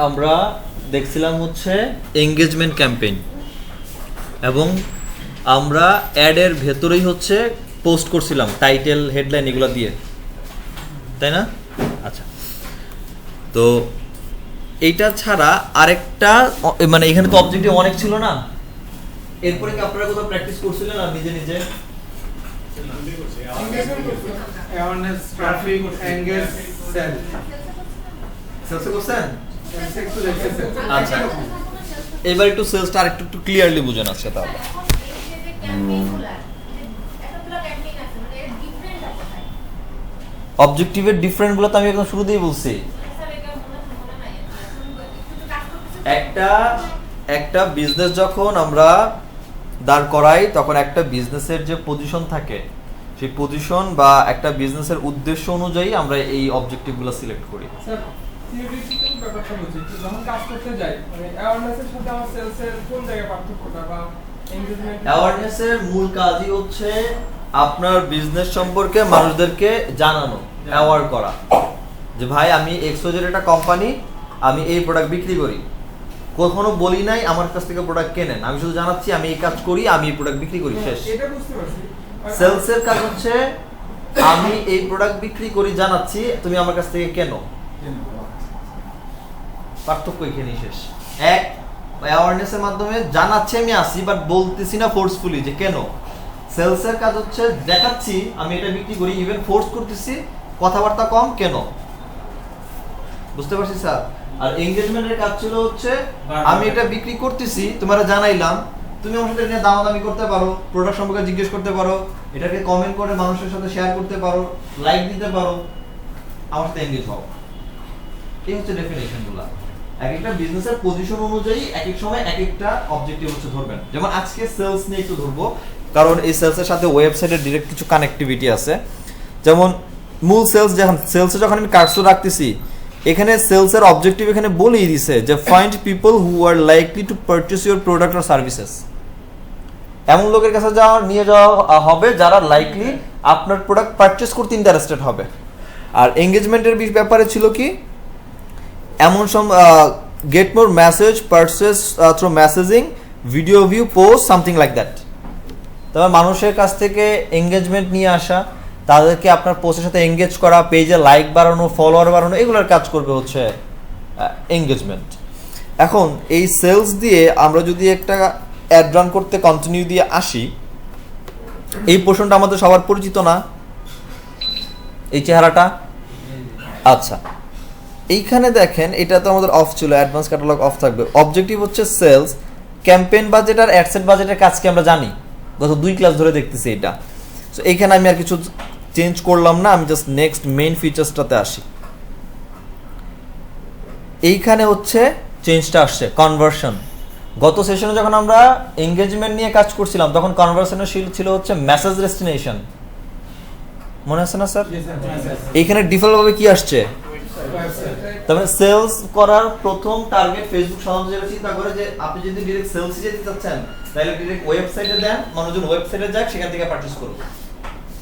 আমরা দেখছিলাম হচ্ছে এঙ্গেজমেন্ট ক্যাম্পেইন এবং আমরা অ্যাডের ভেতরেই হচ্ছে পোস্ট করছিলাম টাইটেল হেডলাইন এগুলো দিয়ে, তাই না? আচ্ছা, তো এইটা ছাড়া আরেকটা মানে এখানে তো অবজেক্টিভ অনেক ছিল না, এরপরে কি আপনারা কোথাও প্র্যাকটিস করছিলেন আর নিজে নিজে? Awareness, traffic, engage, sale. সেলসে করছেন? একটু দেখতেছেন। আচ্ছা, এবার একটু সেলসটা আরেকটু একটু ক্লিয়ারলি বুঝেন আজকে তাহলে। অবজেক্টিভের ডিফারেন্টগুলো তো আমি একদম শুরুতেই বলছি। একটা বিজনেস যখন আমরা দাঁড় করাই তখন একটা বিজনেসের যে পজিশন থাকে সেই পজিশন বা একটা বিজনেসের উদ্দেশ্য অনুযায়ী আমরা এই অবজেক্টিভগুলো সিলেক্ট করি। স্যার, থিওরিটিক্যাল ব্যাপারটা বুঝি, যখন কাজ করতে যাই মানে অ্যাওয়ারনেসের সাথে আমার সেলসের কোন জায়গায় পার্থক্যটা বা এনগেজমেন্ট? অ্যাওয়ারনেসের মূল কাজই হচ্ছে আপনার বিজনেস সম্পর্কে মানুষদেরকে জানানো, অ্যাওয়ার করা যে ভাই আমি এক্সওজেড একটা কোম্পানি, আমি এই প্রোডাক্ট বিক্রি করি, কখনো বলি নাই আমার কাছ থেকে প্রোডাক্ট কেনেন, আমি শুধু জানাচ্ছি আমি এই কাজ করি, আমি এই প্রোডাক্ট বিক্রি করি, শেষ। এটা বুঝতে পারছি। সেলসের কাজ হচ্ছে আমি এই প্রোডাক্ট বিক্রি করি, জানাচ্ছি তুমি আমার কাছ থেকে কেনো, পার্থক্য এখানেই শেষ। এক অ্যাওয়ারনেসের মাধ্যমে জানাচ্ছি আমি আসি বাট বলতেছি না ফোর্সফুলি যে কেন। সেলসের কাজ হচ্ছে দেখাচ্ছি আমি এটা বিক্রি করি, ইভেন ফোর্স করতেছি কথাবার্তা কম কেন, বুঝতে পারছি স্যার? আর এনগেজমেন্টের কাজ ছিল হচ্ছে আমি এটা বিক্রি করতেছি, তোমার জানাইলাম, তুমি আমার সাথে নিয়ে দামাদামি করতে পারো, প্রোডাক্ট সম্পর্কে জিজ্ঞেস করতে পারো, এটাকে কমেন্ট করে মানুষের সাথে শেয়ার করতে পারো, লাইক দিতে পারো, আমার সাথে এনগেজ হও। এই হচ্ছে ডেফিনেশনগুলো। এক একটা বিজনেসের পজিশন অনুযায়ী এক এক সময় এক একটা অবজেক্টিভ হচ্ছে ধরবেন। যেমন আজকে সেলস নিয়ে একটু ধরবো, কারণ এই সেলসের সাথে ওয়েবসাইটের ডিরেক্ট কিছু কানেক্টিভিটি আছে। যেমন মূল সেলস, যখন আমি কার্সো রাখতেছি, এখানে সেলসের অবজেক্টিভ এখানে বলেই দিছে যে find people who are likely to purchase your product or services. এমন লোকের কাছে নিয়ে যাওয়া হবে যারা লাইকলি আপনার প্রোডাক্ট পারচেজ করতে ইন্টারেস্টেড হবে। আর এঙ্গেজমেন্টের ব্যাপারে ছিল কি, এমন সব get more message, purchase through messaging, video view, post, something like that. তবে মানুষের কাছ থেকে এঙ্গেজমেন্ট নিয়ে আসা, তাদেরকে আপনার পোস্টের সাথে এঙ্গেজ করা, পেজে লাইক বাড়ানো, ফলোয়ার বাড়ানো, এগুলোর কাজ করবে হচ্ছে এঙ্গেজমেন্ট। এখন এই সেলস দিয়ে আমরা যদি একটা অ্যাড রান করতে কন্টিনিউ দিয়ে আসি, এই পোর্শনটা আমাদের সবার পরিচিত না, এই চেহারাটা। আচ্ছা, এইখানে দেখেন এটা তো আমাদের অফ ছিল, অ্যাডভান্স ক্যাটালগ অফ থাকবে। অবজেক্টিভ হচ্ছে সেলস, ক্যাম্পেইন বাজেট আর অ্যাডসেট বাজেটের কাজকে আমরা জানি, গত 2 ক্লাস ধরে দেখতেছি এটা। সো এইখানে আমি আর কিছু চেঞ্জ করলাম না, আমি জাস্ট নেক্সট মেইন ফিচার্সটাতে আসি। এইখানে হচ্ছে চেঞ্জটা আসছে কনভার্সন। গত সেশনে যখন আমরা এঙ্গেজমেন্ট নিয়ে কাজ করছিলাম তখন কনভার্সনের ছিল হচ্ছে মেসেজ ডেস্টিনেশন, মনে আছে না স্যার? এইখানে ডিফল্ট ভাবে কি আসছে? তারপরে সেলস করার প্রথম টার্গেট ফেসবুক সাধারণত যেটা চিন্তা করে যে আপনি যদি ডিরেক্ট সেলসে যেতে চাচ্ছেন তাহলে ডিরেক্ট ওয়েবসাইটে দেন, মানুষজন ওয়েবসাইটে যাক, সেখান থেকে পারচেজ করবে,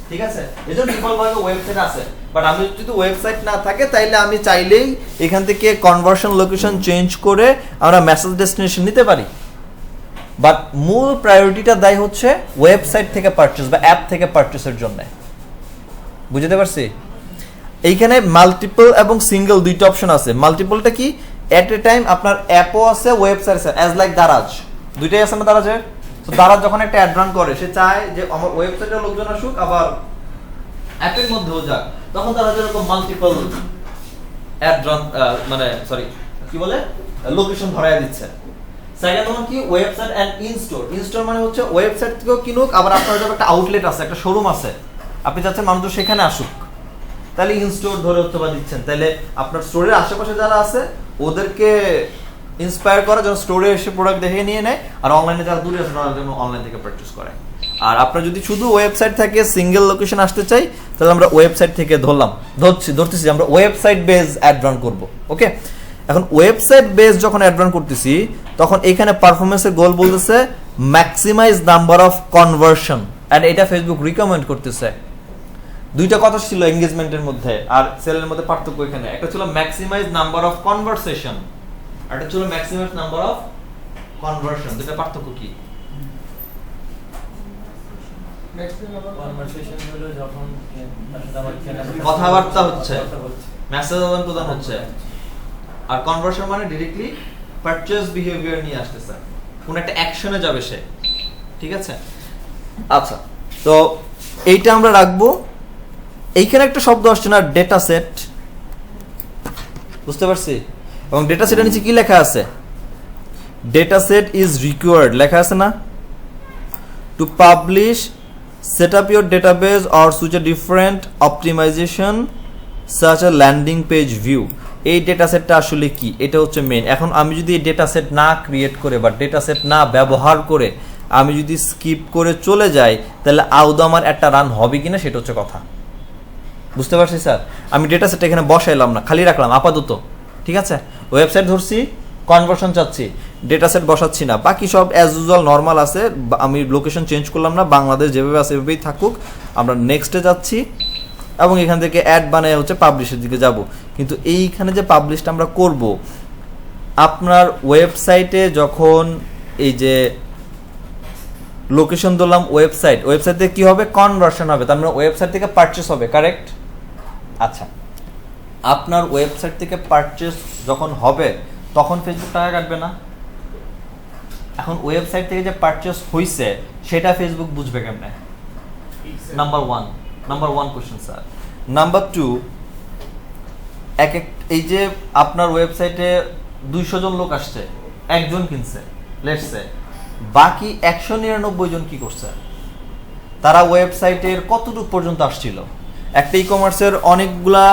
ঠিক আছে? এজন্য ডিফল্ট ভাবে ওয়েবসাইট আছে। বাট আমি যদি ওয়েবসাইট না থাকে তাইলে আমি চাইলেই এখান থেকে কনভার্সন লোকেশন চেঞ্জ করে আমরা মেসেজ ডেস্টিনেশন নিতে পারি। বাট মূল প্রায়োরিটিটা দেয় হচ্ছে ওয়েবসাইট থেকে পারচেজ বা অ্যাপ থেকে পারচেজের জন্য। বুঝতে পারছি? এইখানে মাল্টিপল এবং সিঙ্গেল দুইটা অপশন আছে। মাল্টিপলটা কি? এট এ টাইম আপনার অ্যাপও আছে, ওয়েবসাইট আছে, অ্যাজ লাইক দারাজ, দুইটাই আছে না দারাজে? তো দারাজ যখন একটা অ্যাড রান করে, সে চায় যে আমার ওয়েবসাইটে লোকজন আসুক আবার অ্যাপের মধ্যেও যাক, তখন তারা যেরকম মাল্টিপল অ্যাড রান মানে সরি কি বলে লোকেশন ধরায় দিচ্ছে। সেকেন্ড ওয়ান কি? Website and in store. ইনস্টোর মানে হচ্ছে ওয়েবসাইট থেকেও কিনুক, আবার আপনার যখন একটা আউটলেট আছে, একটা শোরুম আছে, আপনি চাচ্ছেন মানুষ সেখানে আসুক, তাহলে ইনস্টোর ধরে হচ্ছে বা দিচ্ছেন। তাহলে আপনার স্টোরের আশেপাশে যারা আছে ওদেরকে ইন্সপায়ার করা যেন স্টোরে এসে প্রোডাক্ট দেখে নিয়ে নেয়, আর অনলাইনে যারা দূরে আছে তারা যেন অনলাইন থেকে পারচেজ করে। আর আপনার যদি শুধু ওয়েবসাইট থেকে সিঙ্গেল লোকেশন আসতে চাই তাহলে আমরা ওয়েবসাইট থেকে ধরতেছি আমরা ওয়েবসাইট বেস অ্যাড রান করব। ওকে, এখন ওয়েবসাইট বেস যখন অ্যাড রান করতেছি তখন এখানে পারফরমেন্সের গোল বলতেছে maximize number of conversion, and এটা ফেসবুক রিকমেন্ড করতেছে। দুইটা কথা ছিল এঙ্গেজমেন্টের মধ্যে আর সেলের মধ্যে পার্থক্য এখানে। একটা ছিল ম্যাক্সিমাইজ নাম্বার অফ কনভারসেশন, আর এটা ছিল ম্যাক্সিমাম নাম্বার অফ কনভার্সন। দুটো পার্থক্য কি? কনভারসেশন হলো যখন কথাবার্তা হচ্ছে, মেসেজ আদান প্রদান হচ্ছে, আর কনভার্সন মানে ডাইরেক্টলি পারচেজ বিহেভিয়ার নিয়ে আসতেছে, কোন একটা অ্যাকশনে যাবে সে। ঠিক আছে, আচ্ছা তো এইটা আমরা রাখবো। এইখানে একটা শব্দ আসছে না, ডেটা সেট, বুঝতে পারছি? এবং ডেটা সেটের নিচে কি লেখা আছে? ডেটা সেট ইজ রিকোয়ার্ড লেখা আছে না? To publish, set up your database or switch a different optimization such a landing page view। এই ডেটা সেটটা আসলে কি? এটা হচ্ছে মেইন। এখন আমি যদি এই ডেটা সেট না ক্রিয়েট করে বা ডেটা সেট না ব্যবহার করে আমি যদি স্কিপ করে চলে যাই, তাহলে আদৌ আমার একটা রান হবে কিনা সেটা হচ্ছে কথা। বুঝতে পারছি স্যার? আমি ডেটা সেট এখানে বসাইলাম না, খালি রাখলাম আপাতত। ঠিক আছে, ওয়েবসাইট ধরছি, কনভার্সন চাচ্ছি, ডেটা সেট বসাচ্ছি না, বাকি সব অ্যাজ ইউজুয়াল নর্মাল আছে। আমি লোকেশন চেঞ্জ করলাম না, বাংলাদেশ যেভাবে আছে এভাবেই থাকুক। আমরা নেক্সটে যাচ্ছি এবং এখান থেকে অ্যাড বানায় হচ্ছে পাবলিশের দিকে যাব। কিন্তু এইখানে যে পাবলিশটা আমরা করব, আপনার ওয়েবসাইটে যখন এই যে লোকেশন দিলাম ওয়েবসাইটে কি হবে? কনভার্সন হবে, তার মানে ওয়েবসাইট থেকে পারচেস হবে, কারেক্ট? আচ্ছা, আপনার ওয়েবসাইট থেকে পারচেস যখন হবে তখন ফেসবুক টাকা কাটবে না? এখন ওয়েবসাইট থেকে যে পারচেস হইছে সেটা ফেসবুক বুঝবে কেমনে? Number one question sir. Number two, এই যে আপনার ওয়েবসাইটে 200 জন লোক আসছে, একজন কিনছে লেটস সে, বাকি 199 জন কি করছে? তারা ওয়েবসাইটের কতটুকু পর্যন্ত আসছিল? একটা ই কমার্সের অনেকগুলা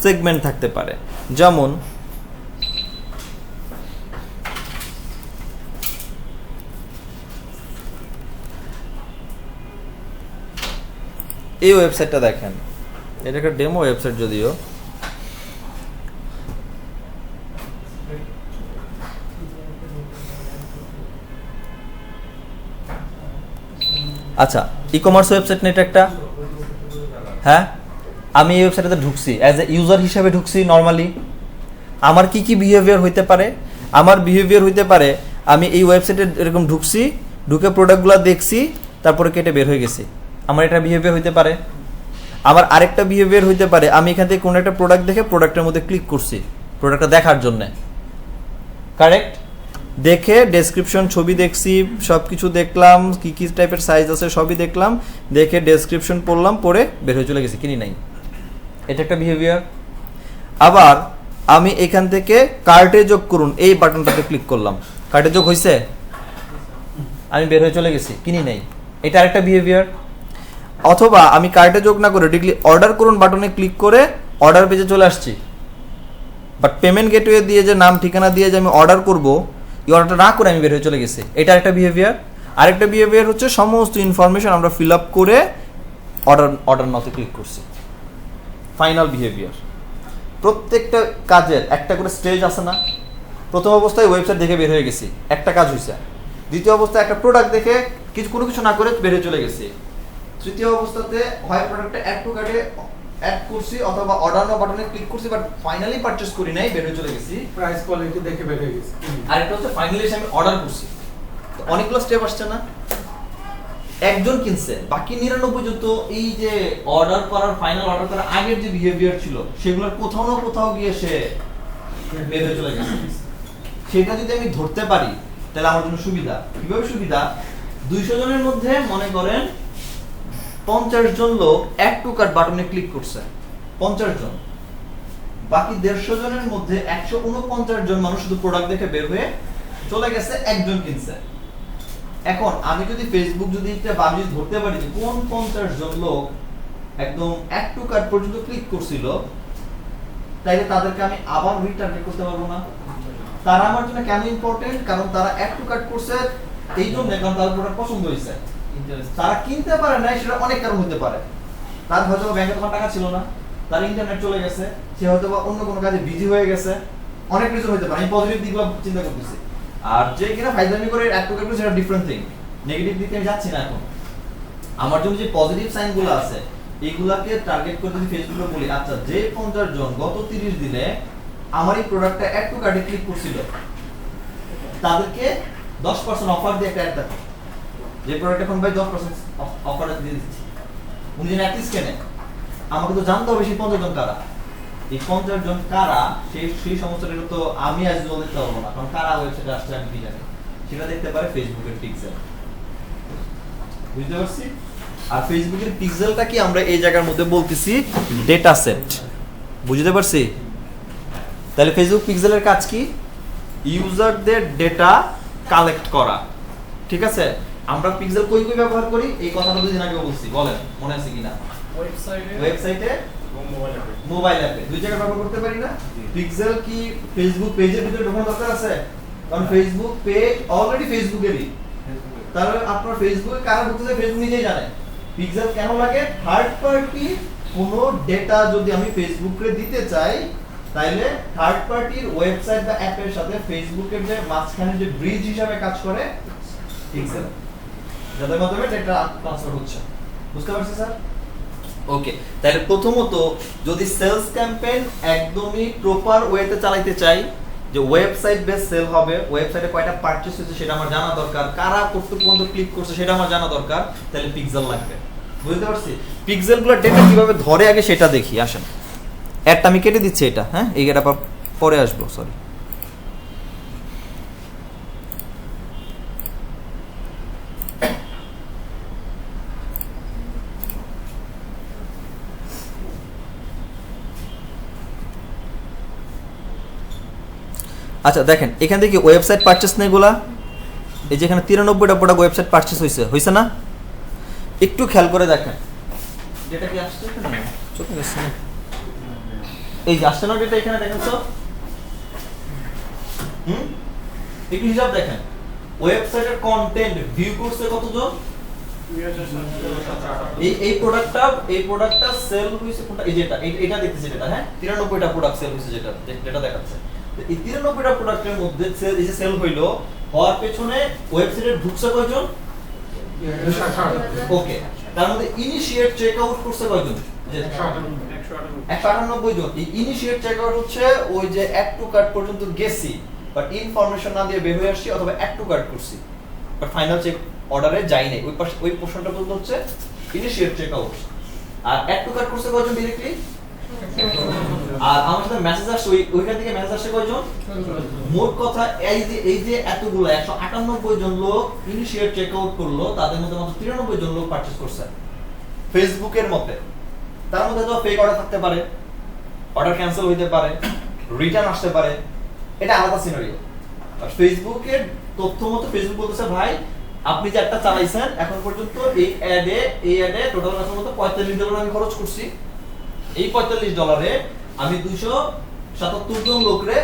সেগমেন্ট থাকতে পারে, যেমন এই ওয়েবসাইটটা দেখেন, এটা একটা ডেমো ওয়েবসাইট যদিও। আচ্ছা, ই কমার্স ওয়েবসাইট না এটা একটা? হ্যাঁ, আমি এই ওয়েবসাইটে ঢুকছি, অ্যাজ এ ইউজার হিসেবে ঢুকছি। নর্মালি আমার কি কি বিহেভিয়ার হইতে পারে? আমার বিহেভিয়ার হইতে পারে আমি এই ওয়েবসাইটে এরকম ঢুকছি, ঢুকে প্রোডাক্টগুলো দেখছি, তারপরে কেটে বের হয়ে গেছি। আমার এটা বিহেভিয়ার হইতে পারে। আমার আরেকটা বিহেভিয়ার হইতে পারে আমি এখান থেকে কোনো একটা প্রোডাক্ট দেখে প্রোডাক্টের মধ্যে ক্লিক করছি প্রোডাক্টটা দেখার জন্যে, কারেক্ট? দেখে ডেসক্রিপশন, ছবি দেখছি, সব কিছু দেখলাম, কী কী টাইপের সাইজ আছে সবই দেখলাম, দেখে ডেসক্রিপশন পড়লাম, পড়ে বের হয়ে চলে গেছি, কিনি নাই। এটা একটা বিহেভিয়ার। আবার আমি এখান থেকে কার্টে যোগ করুন এই বাটনটাতে ক্লিক করলাম, কার্টে যোগ হয়েছে, আমি বের হয়ে চলে গেছি, কিনি নাই। এটা আরেকটা বিহেভিয়ার। অথবা আমি কার্টে যোগ না করে ডিরেক্টলি অর্ডার করুন বাটনে ক্লিক করে অর্ডার পেজে চলে আসছি, বাট পেমেন্ট গেটওয়ে দিয়ে যে নাম ঠিকানা দিয়ে যে আমি অর্ডার করব, এই অর্ডারটা না করে আমি বের হয়ে চলে গেছি। এটা একটা বিহেভিয়ার। আরেকটা বিহেভিয়ার হচ্ছে সমস্ত ইনফরমেশন আমরা ফিল আপ করে অর্ডার নাওতে ক্লিক করছি। Final behaviour. প্রত্যেকটা কাজের একটা করে স্টেজ আছে না? প্রথম অবস্থায় ওয়েবসাইট দেখে বের হয়ে গেছি, একটা কাজ হয়েছে। দ্বিতীয় অবস্থায় একটা প্রোডাক্ট দেখে কোনো কিছু না করে বের হয়ে চলে গেছি। তৃতীয় অবস্থাতে হয় প্রোডাক্টটা অ্যাড টু কার্টে অ্যাড করছি অথবা অর্ডার নাও বাটনে ক্লিক করছি, বাট ফাইনালি পারচেজ করি নাই, বের হয়ে চলে গেছি, প্রাইস কোয়ালিটি দেখে বের হয়ে গেছি। আরেকটা হচ্ছে ফাইনালি আমি অর্ডার করছি। তো অনেকগুলো স্টেপ আসছে না? একজন কিনছে, বাকি 99 যত এই যে অর্ডার করার, ফাইনাল অর্ডার করার আগের যে বিহেভিয়ার ছিল সেগুলোর কোথাও না কোথাও গিয়ে সে বের হয়ে চলে গেছে। সেটা যদি আমি ধরতে পারি তাহলে আমার জন্য সুবিধা। কিভাবে সুবিধা? 200 জনের মধ্যে মনে করেন 50 জন লোক অ্যাড টু কার্ট বাটনে ক্লিক করছে, 50 জন। বাকি 150 জনের মধ্যে 149 জন মানুষ শুধু প্রোডাক্ট দেখে বের হয়ে চলে গেছে, একজন কিনছে। এখন আমি যদি ফেসবুক যদি ধরতে পারি যে কোন 50 জন লোক একদম অ্যাড টু কার্ট পর্যন্ত ক্লিক করছিল, তাইলে তাদেরকে আমি আবার রিটার্গেট করতে পারবো না? তারা আমার জন্য কেন ইম্পর্টেন্ট? কারণ তারা অ্যাড টু কার্ট করছে এই জন্য, কারণ তাদের প্রোডাক্ট পছন্দ হয়েছে। তারা কিনতে পারে না, সেটা অনেক কারণ হতে পারে। তার হয়তো ব্যাংকে তোমার টাকা ছিল না, তার ইন্টারনেট চলে গেছে, সে হয়তো অন্য কোনো কাজে বিজি হয়ে গেছে, অনেক রিজন হতে পারে। আমি পজিটিভ দিকগুলো চিন্তা করতেছি। আর যে কিনা ফাইজলামি করে অ্যাড টু কার্ট করে, সেটা ডিফারেন্ট থিং। নেগেটিভ দিকে আমি যাচ্ছি না এখন। আমার জন্য যে পজিটিভ সাইনগুলো আছে এইগুলাকে টার্গেট করে যদি ফেসবুকে বলি, আচ্ছা যে 50 জন গত 30 দিনে আমার এই প্রোডাক্টটা অ্যাড টু কার্টে ক্লিক করছিল, তাদেরকে 10% অফার দিয়ে একটা অ্যাড দেখো, যে প্রোডাক্ট এখন ভাই 10% অফার দিয়ে দিচ্ছি, উনি যেন অ্যাটলিস্ট কেনে। আমাকে তো জানতে হবে সেই 50 জন কারা, এই 50 জন কারা, সেই সমস্যাটা তো আমি আজ বলতে পারবো না, কারণ কারা ওয়েবসাইটে আসছে আমি কি জানি। সেটা দেখতে পারে ফেসবুকের পিক্সেল, বুঝতে পারছি। আর ফেসবুকের পিক্সেলটা কি আমরা এই জায়গার মধ্যে বলতেছি ডেটা সেট, বুঝতে পারছি। তাহলে ফেসবুক পিক্সেলের কাজ কি? ইউজারদের ডেটা কালেক্ট করা, ঠিক আছে। আমরা পিক্সেল কই কই ব্যবহার করি এই কথাটা দুদিন আগে বলছি, বলেন মনে আছে কিনা? ওয়েবসাইটে মোবাইল অ্যাপে দুই জায়গায় ব্যবহার করতে পারি না। পিক্সেল কি ফেসবুক পেজের ভিতরে ঢোকানোর দরকার আছে? কারণ ফেসবুক পেজ অলরেডি ফেসবুকেরই, তাহলে আপনার ফেসবুকে কারা ঢুকতেছে ফেসবুক নিজেই জানে। পিক্সেল কেন লাগে? থার্ড পার্টি কোনো ডেটা যদি আমি ফেসবুকে দিতে চাই, তাইলে থার্ড পার্টির ওয়েবসাইট বা অ্যাপের সাথে ফেসবুকের যে মাঝখানে যে ব্রিজ হিসাবে কাজ করে পিক্সেল, যাদের মাধ্যমে ডেটা ট্রান্সফার হচ্ছে, বুঝতে পারছেন স্যার? ওকে, তাহলে প্রথমত যদি সেলস ক্যাম্পেইন একদমই প্রপার ওয়েতে চালাইতে চাই, যে ওয়েবসাইট বেস সেল হবে, ওয়েবসাইটে কয়টা পারচেজ হয়েছে সেটা আমার জানা দরকার, কারা কতটুকু পর্যন্ত ক্লিক করছে সেটা আমার জানা দরকার, তাহলে পিক্সেল লাগবে, বুঝতে পারছি। পিক্সেলগুলোর ডেটা কিভাবে ধরে আগে সেটা দেখি, আসেন। অ্যাডটা আমি কেটে দিচ্ছি, এটা হ্যাঁ, এই এটা পরে আসবো, সরি। আচ্ছা দেখেন, এখান থেকে ওয়েবসাইট পারচেস নেই গুলা, এই যে এখানে 93টা প্রোডাক্ট ওয়েবসাইট পারচেস হয়েছে না? একটু খেয়াল করে দেখেন, যেটা কি আসছে এখানে চোখে গেছে না, এই যে আসছে না যেটা এখানে দেখেন তো, একটু হিসাব দেখেন, ওয়েবসাইটের কন্টেন্ট ভিউ করছে কতজন? এই প্রোডাক্টটা সেল হইছে কোনটা? এই যেটা এটা দেখতেছি, এটা হ্যাঁ 93টা প্রোডাক্ট সেল হইছে, যেটা দেখাচ্ছে। এই 93টা প্রোডাক্টের মধ্যে সেল হইলো, হওয়ার পেছনে ওয়েবসাইটে ঢুকছে কয়জন? ওকে, তার মধ্যে ইনিশিয়েট চেকআউট করছে কয়জন? 198 জন। এই ইনিশিয়েট চেকআউট হচ্ছে ওই যে অ্যাড টু কার্ট পর্যন্ত গেছি, বাট ইনফরমেশন না দিয়ে বের হয়ে আসছি, অথবা অ্যাড টু কার্ট করছি বাট ফাইনাল চেক অর্ডারে যাই নাই, ওই পোর্শনটা বলতে হচ্ছে ইনিশিয়েট চেকআউট। আর অ্যাড টু কার্ট করছে কয়জন ডাইরেক্টলি? আর আমার সাথে মেসেজ আসছে, ওইখান থেকে মেসেজ আসছে কয়জন? মোট কথা এই যে এতগুলো 198 জন লোক ইনিশিয়েট চেকআউট করলো, তাদের মধ্যে মাত্র 93 জন লোক পারচেজ করছে ফেসবুকের মতে। তার মধ্যে তো ফেক অর্ডার থাকতে পারে, অর্ডার ক্যান্সেল হইতে পারে, রিটার্ন আসতে পারে, এটা আলাদা সিনারিও। আর ফেসবুকের তথ্য মতো ফেসবুক বলতেছে, ভাই আপনি যে একটা চালাইছেন এখন পর্যন্ত এই অ্যাডে টোটাল কাছে মতো $45 আমি খরচ করছি। এই $45 আমি 277 জন লোকরে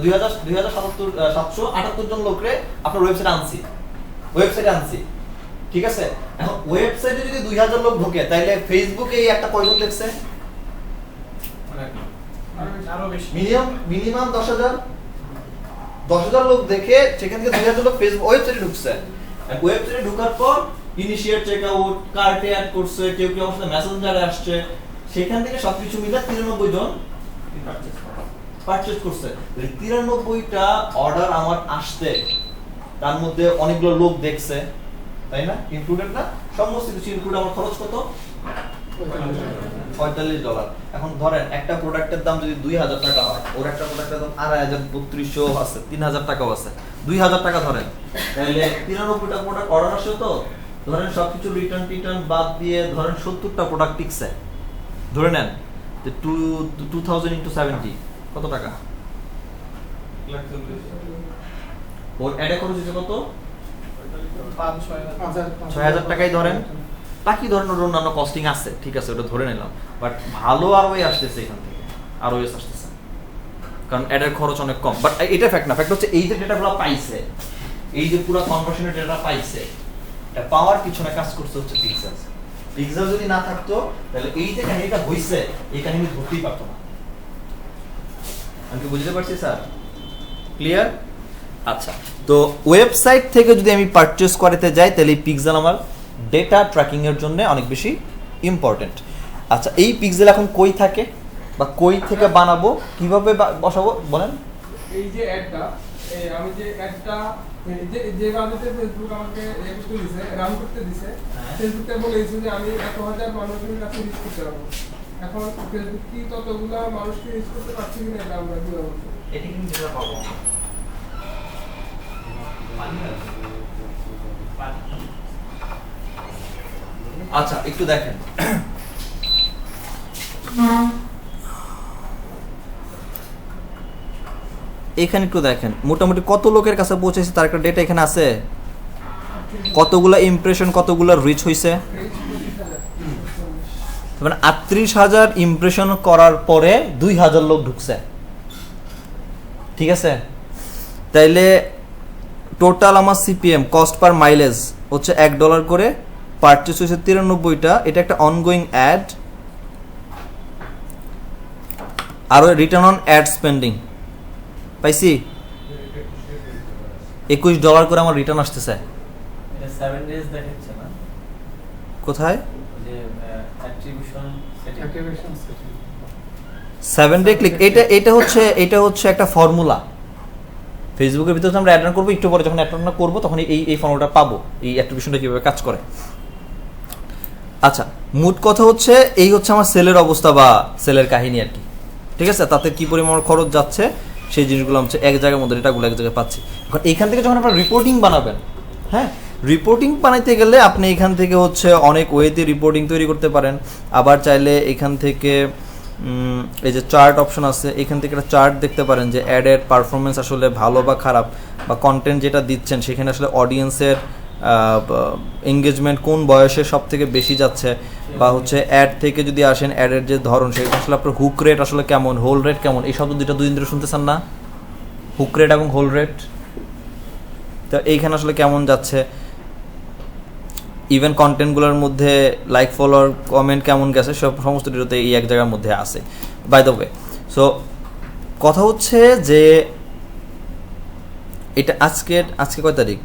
2778 জন লোকরে আপনার ওয়েবসাইটে আনছি, ঠিক আছে। এখন ওয়েবসাইটে যদি 2000 লোক ঢোকে, তাইলে ফেসবুকে এই একটা কয়জন দেখছে? মিনিমাম 10,000 লোক দেখে, সেখান থেকে 2000 লোক ফেসবুক ওয়েবসাইটে ঢুকছে। ওয়েবসাইটে ঢোকার পর ইনিশিয়েট চেকআউট, কার্টে অ্যাড করছে, কেউ আমার সাথে মেসেঞ্জারে আসছে, সেখান থেকে সবকিছু মিলে 93 জন পারচেজ করছে। 93টা অর্ডার আমার আসতে, তার মধ্যে অনেকগুলো লোক দেখছে, তাই না? ইনক্লুডেড না? সমস্ত কিছু ইনক্লুড আমার খরচ কত? $45। এখন ধরেন একটা প্রোডাক্টের দাম যদি 2000 টাকা হয়, ওর একটা প্রোডাক্টের দাম 2300 আছে, 3000 টাকাও আছে, 2000 টাকা ধরেন, তাহলে 93টা প্রোডাক্ট অর্ডার আসে, তো ধরেন সবকিছু রিটার্ন বাদ দিয়ে ধরেন 70টা প্রোডাক্ট টিকছে, ধরে নেন যে 2000 × 70 কত টাকা? ওর অ্যাডে খরচ হচ্ছে কত? 6000 টাকাই ধরেন, বাকি ধরেন ওর অন্যান্য কস্টিং আছে, ঠিক আছে, ওটা ধরে নিলাম। বাট ভালো আরওআই আসতেছে এখান থেকে, আরওআই আসতেছে, কারণ অ্যাডের খরচ অনেক কম। বাট এটা ফ্যাক্ট না, ফ্যাক্ট হচ্ছে এই যে ডেটাগুলো পাইছে, এই যে পুরো কনভার্সনের ডেটা পাইছে, এটা পাওয়ার পিছনে কাজ করতে হচ্ছে পিক্সেল। পিক্সেল যদি না থাকতো, তাহলে এই যে কাহিনীটা হইছে, এই কাহিনী ধরতেই পারতো না। আমি কি বুঝতে পারছি স্যার? ক্লিয়ার? আচ্ছা, তো ওয়েবসাইট থেকে যদি আমি পারচেজ করতে যাই, তাহলে এই পিক্সেল আমার ডেটা ট্র্যাকিং এর জন্য অনেক বেশি ইম্পর্টেন্ট। আচ্ছা, এই পিক্সেল এখন কই থাকে বা কই থেকে বানাবো, কিভাবে বসাবো বলেন? এই যে অ্যাডটা, আমি যে অ্যাডটা যে বাজেটে ফেসবুক আমাকে করতে দিছে, রান করতে দিছে, ফেসবুকে বলেছে যে আমি 1,000 মানুষের কাছে রিচ করতে পারবো। এখন ফেসবুক কি ততগুলো মানুষকে রিচ করতে পারছি কিনা এটা আমরা কি বলবো? এটা কিন্তু যেটা পাবো আচ্ছা একটু দেখেন এখানে একটু দেখেন মোটামুটি কত লোকের কাছে পৌঁছেছে তার একটা ডেটা এখানে আছে, কতগুলা ইমপ্রেশন কতগুলা রিচ হইছে, মানে 38,000 ইমপ্রেশন করার পরে 2,000 লোক ঢুকছে, ঠিক আছে? তাইলে টোটাল আমার সিপিএম কস্ট পার মাইলেজ হচ্ছে $1 করে, পারচেস হয়েছে 93টা, এটা একটা অনগোয়িং অ্যাড, আর রিটার্ন অন অ্যাড স্পেন্ডিং পাইছি $21 করে আমার রিটার্ন আসতেছে। এটা 7 ডেজ দেখাচ্ছে না কোথায়? যে অ্যাট্রিবিউশন সেটিং 7 ডে ক্লিক, এটা হচ্ছে একটা ফর্মুলা। ফেসবুকের ভিতরে আমরা অ্যাড রান করবো, একটু পরে যখন অ্যাড রান করবো তখন এই ফর্মুলাটা পাবো, এই অ্যাট্রিবিউশনটা কিভাবে কাজ করে। আচ্ছা, মোট কথা হচ্ছে এই হচ্ছে আমার সেলের অবস্থা বা সেলের কাহিনী আর কি, ঠিক আছে? তাতে কি পরিমাণ খরচ যাচ্ছে সেই জিনিসগুলো হচ্ছে এক জায়গার মধ্যে ডেটাগুলো এক জায়গায় পাচ্ছি। এখন এইখান থেকে যখন আপনারা রিপোর্টিং বানাবেন, হ্যাঁ, রিপোর্টিং বানাইতে গেলে আপনি এখান থেকে হচ্ছে অনেক ওয়েতে রিপোর্টিং তৈরি করতে পারেন। আবার চাইলে এখান থেকে এই যে চার্ট অপশন আছে, এখান থেকে একটা চার্ট দেখতে পারেন যে অ্যাডের পারফরমেন্স আসলে ভালো বা খারাপ, বা কন্টেন্ট যেটা দিচ্ছেন সেখানে আসলে অডিয়েন্সের এঙ্গেজমেন্ট কোন বয়সে সব থেকে বেশি যাচ্ছে, বা হচ্ছে অ্যাড থেকে যদি আসেন অ্যাডের যে ধরন সেটা আসলে আপনার হুক রেট আসলে কেমন, হোল রেট কেমন, এই শব্দ দুইটা 2 দিন ধরে শুনতেছেন না, হুক রেট এবং হোল রেট। তো এইখানে আসলে কেমন যাচ্ছে, ইভেন কন্টেন্টগুলোর মধ্যে লাইক ফলোয়ার কমেন্ট কেমন গেছে, সব সমস্ত ডিটেলতে এই এক জায়গার মধ্যে আছে বাই দ্য ওয়ে। সো কথা হচ্ছে যে এটা আজকে কয় তারিখ?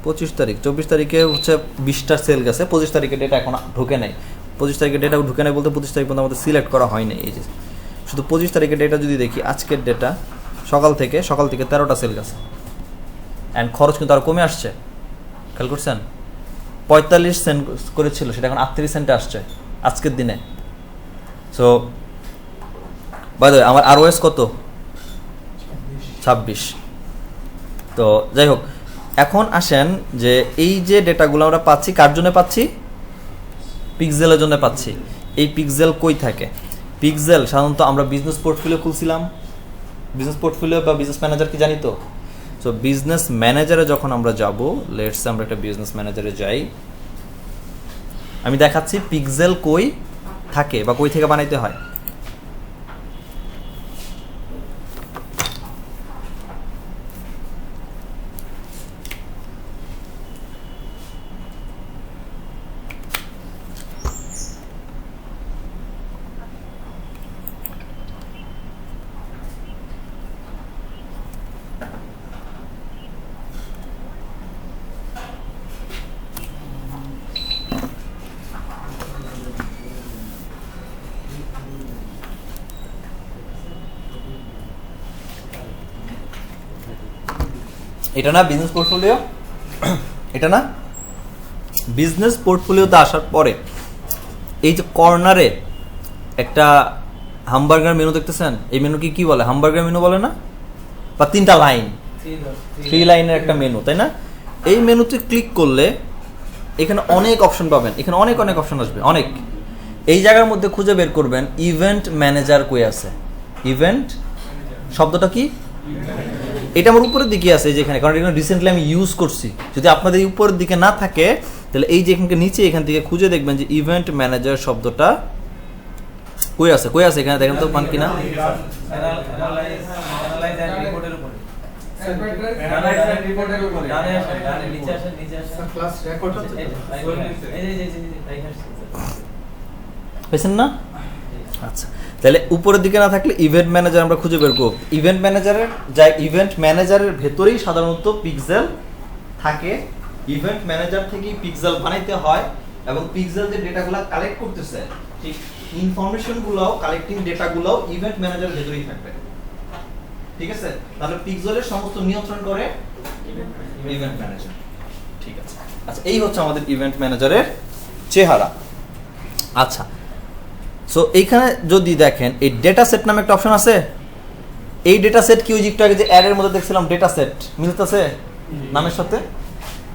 25 তারিখ। 24 তারিখে হচ্ছে 20টা সেল গেছে, 25 তারিখের ডেটা এখন ঢুকে নেই। 25 তারিখের ডেটা ঢুকে নেই বলতে 25 তারিখ পর্যন্ত আমাদের সিলেক্ট করা হয়নি। এই যে শুধু 25 তারিখের ডেটা যদি দেখি, আজকের ডেটা সকাল থেকে 13টা সেল গেছে, অ্যান্ড খরচ কিন্তু আরও কমে আসছে, খেয়াল করছেন? 45 সেন্ট করেছিল, সেটা এখন 38 সেন্টে আসছে আজকের দিনে। সো বাই দ্য ওয়ে আমার ROS কত? 26। তো যাই হোক, এখন আসেন যে এই যে ডেটাগুলো আমরা পাচ্ছি কার জন্য পাচ্ছি? পিক্সেলের জন্য পাচ্ছি। এই পিক্সেল কই থাকে? পিক্সেল সাধারণত আমরা বিজনেস পোর্টফোলিও খুলছিলাম, বিজনেস পোর্টফোলিও বা বিজনেস ম্যানেজার কি জানি তো? সো বিজনেস ম্যানেজারে যখন আমরা যাব, লেটস আমরা একটা বিজনেস ম্যানেজারে যাই, আমি দেখাচ্ছি পিক্সেল কই থাকে বা কই থেকে বানাইতে হয়। এটা না বিজনেস পোর্টফোলিও, এটা না বিজনেস পোর্টফোলিওতে আসার পরে এই যে কর্নারে একটা হামবার্গার মেনু দেখতেছেন, এই মেনুকে কি বলে? হামবার্গার মেনু বলে না? বা 3টা লাইন, 3 লাইনের একটা মেনু, তাই না? এই মেনুতে ক্লিক করলে এখানে অনেক অপশন পাবেন, এখানে অনেক অপশন আসবে, অনেক। এই জায়গার মধ্যে খুঁজে বের করবেন ইভেন্ট ম্যানেজার কই আছে। ইভেন্ট শব্দটা কি? এটা আমার উপরের দিকে আছে যেখানে, কারণ এখানে রিসেন্টলি আমি ইউজ করছি। যদি আপনাদের এই উপরের দিকে না থাকে তাহলে এই যে এখানকে নিচে এখান থেকে খুঁজে দেখবেন যে ইভেন্ট ম্যানেজার শব্দটা কই আছে, কই আছে এখানে দেখেন তো পান কিনা। পেয়েছেন না? আচ্ছা, তাহলে উপরের দিকে না থাকলে ইভেন্ট ম্যানেজার আমরা খুঁজে বের করব। ইভেন্ট ম্যানেজারের ভেতরেই সাধারণত পিক্সেল থাকে। ইভেন্ট ম্যানেজার থেকেই পিক্সেল বানাইতে হয়, এবং পিক্সেল যে ডেটাগুলো কালেক্ট করতেছে ঠিক ইনফরমেশনগুলোও, কালেক্টিং ডেটাগুলোও ইভেন্ট ম্যানেজারের ভেতরেই থাকবে। ঠিক আছে, তাহলে পিক্সেলের সমস্ত নিয়ন্ত্রণ করে ইভেন্ট ম্যানেজার। ঠিক আছে, আচ্ছা এই হচ্ছে আমাদের ইভেন্ট ম্যানেজারের চেহারা। আচ্ছা, সো এইখানে যদি দেখেন এই ডেটা সেট নামে একটা অপশন আছে। এই ডেটা সেট কি ওই যে একটু আগে যে অ্যাড এর মধ্যে দেখছিলাম ডেটা সেট মিলতেছে নামের সাথে?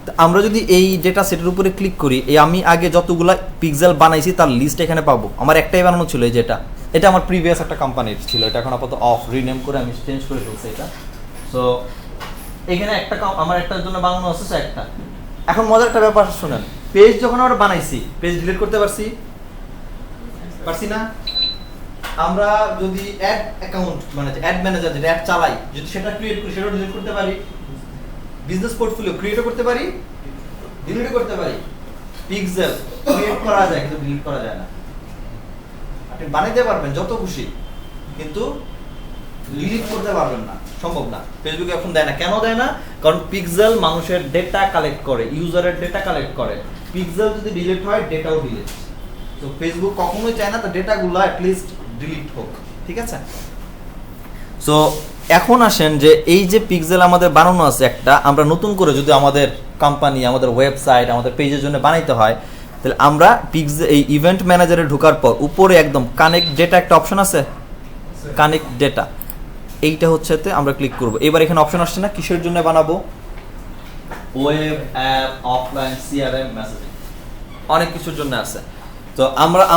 তো আমরা যদি এই ডেটা সেটের উপরে ক্লিক করি, এই আমি আগে যতগুলা পিক্সেল বানাইছি তার লিস্ট এখানে পাবো। আমার একটাই বানানো ছিল এই যেটা, এটা আমার প্রিভিয়াস একটা কোম্পানির ছিল, এটা এখন আপাতত অফ, রিনেম করে আমি চেঞ্জ করে ফেলছি এটা। সো এখানে একটা আমার একটার জন্য বানানো আছে একটা। এখন মজার একটা ব্যাপার শুনেন, পেজ যখন আমরা বানাইছি পেজ ডিলিট করতে পারছি না? আমরা যদি অ্যাড অ্যাকাউন্ট মানে অ্যাড ম্যানেজার যেটা অ্যাড চালাই, যদি সেটা ক্রিয়েট করি সেটাও ডিলিট করতে পারি। বিজনেস পোর্টফোলিও ক্রিয়েটও করতে পারি, ডিলিটও করতে পারি। পিক্সেল ক্রিয়েট করা যায় কিন্তু ডিলিট করা যায় না। আপনি বানাইতে পারবেন যত খুশি, কিন্তু ডিলিট করতে পারবেন না, সম্ভব না। ফেসবুক এখন দেয় না। কেন দেয় না? কারণ পিক্সেল মানুষের ডেটা কালেক্ট করে, ইউজারের ডেটা কালেক্ট করে। পিক্সেল যদি ডিলিট হয় ডেটাও ডিলিট। তো ফেসবুক কখনোই চায় না তো ডেটাগুলো অ্যাটলিস্ট ডিলিট হোক। ঠিক আছে, সো এখন আসেন যে এই যে পিক্সেল আমাদের বানানো আছে একটা, আমরা নতুন করে যদি আমাদের কোম্পানি, আমাদের ওয়েবসাইট, আমাদের পেজের জন্য বানাইতে হয়, তাহলে আমরা পিক্সেল এই ইভেন্ট ম্যানেজারে ঢোকার পর উপরে একদম কানেক্ট ডেটা একটা অপশন আছে, কানেক্ট ডেটা, এইটা হচ্ছে আমরা ক্লিক করব। এবার এখানে অপশন আসছে না কিসের জন্য বানাবো? Web, app, offline, CRM, messaging, অনেক কিছুর জন্য আছে। তো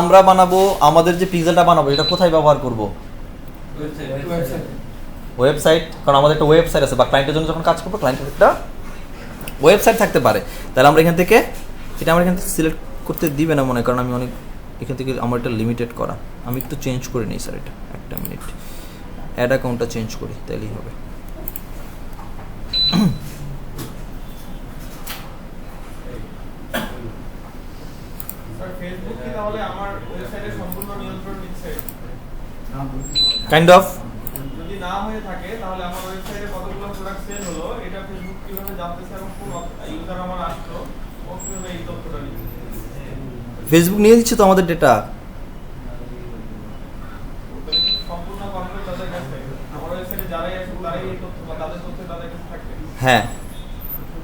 আমরা বানাবো আমাদের যে পিক্সেলটা বানাবো এটা কোথায় ব্যবহার করব? ওয়েবসাইট, কারণ আমাদের একটা ওয়েবসাইট আছে বা ক্লায়েন্টের জন্য যখন কাজ করবো ক্লায়েন্টের একটা ওয়েবসাইট থাকতে পারে। তাহলে আমরা এখান থেকে এটা আমরা এখান থেকে সিলেক্ট করতে দিবে না মনে হয়, কারণ আমি অনেক এখান থেকে আমার এটা লিমিটেড করা। আমি একটু চেঞ্জ করে নিই স্যার, এটা একটা মিনিট, অ্যাড অ্যাকাউন্টটা চেঞ্জ করি তাহলেই হবে। ফেসবুক কি তাহলে আমার ওয়েবসাইটের সম্পূর্ণ নিয়ন্ত্রণ নিচ্ছে? Kind of. যদি না হয়ে থাকে তাহলে আমার ওয়েবসাইটে কতগুলো প্রোডাক্ট সেল হলো এটা ফেসবুক কিভাবে জানতেছে এবং কোন ইউজার আমার আসলো ও কিভাবে এই তথ্যটা নিচ্ছে? ফেসবুক নিয়ে দিচ্ছে তো আমাদের ডেটা। সম্পূর্ণ কন্ট্রোল তাদের কাছে। আমার ওয়েবসাইটে যারাই আসে তারাই এই তথ্য বা তাদের তথ্য তাদের কাছে থাকবে। হ্যাঁ,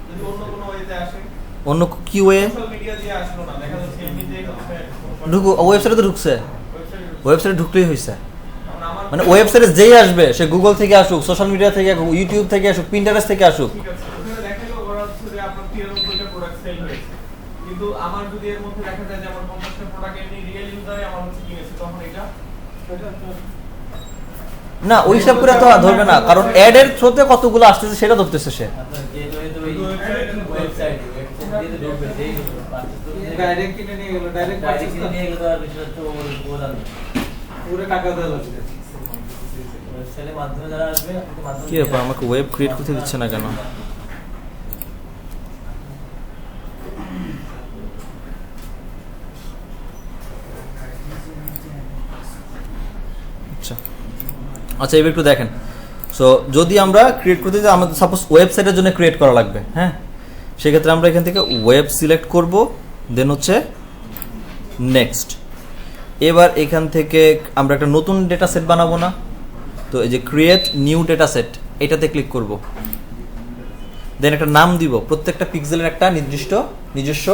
যদি অন্য কোনো ওয়েতে আসে, অন্য কি ওয়ে সোশ্যাল মিডিয়া দিয়ে আসলো না, দেখা যাচ্ছে এমনিতেই হচ্ছে ঢুকো, ওয়েবসাইটে তো ঢুকছে, ওয়েবসাইটে ওয়েবসাইটে ঢুকলেই হয়েছে। আমার মানে ওয়েবসাইটে যেই আসবে সে গুগল থেকে আসুক, সোশ্যাল মিডিয়া থেকে আসুক, ইউটিউব থেকে আসুক, পিন্টারেস্ট থেকে আসুক, ঠিক আছে, ওখানে দেখালো ওরা হচ্ছে যে আপনার 93টা প্রোডাক্ট সেল হয়েছে, কিন্তু আমার যদি এর মধ্যে দেখা যায় যে আমার 50টা প্রোডাক্ট এমনি রিয়েল ইউজারে আমার হচ্ছে কিনেছে, তখন এটা না ওই হিসাব করে তো ধরবে না, কারণ অ্যাড এর থ্রুতে কতগুলো আসতেছে সেটা ধরতেছে সে। আপনার যে যেহেতু এই ওয়েবসাইট দিয়ে তো ঢুকবে, যেই ডাইরেক্ট কিনে নিয়ে গেল, ডাইরেক্ট ডাইরেক্ট নিয়ে গেলে তো আর বিষয় তো ওর পুরো টাকা দেওয়া লাগবে। ওয়েবসাইটের মাধ্যমে যারা আসবে কি ব্যাপার, আমাকে ওয়েব ক্রিয়েট করতে দিচ্ছে না কেন? আচ্ছা আচ্ছা, এবার একটু দেখেন। সো যদি আমরা ক্রিয়েট করতে চাই, আমাদের সাপোজ ওয়েবসাইটের জন্য ক্রিয়েট করা লাগবে, হ্যাঁ, সেক্ষেত্রে আমরা এখান থেকে ওয়েব সিলেক্ট করব, দেন হচ্ছে নেক্সট। এবার এখান থেকে আমরা একটা নতুন ডেটা সেট বানাবো না, তো এই যে ক্রিয়েট নিউ ডেটা সেট এটাতে ক্লিক করব, দেন একটা নাম দিব। প্রত্যেকটা পিক্সেলের একটা নিজস্ব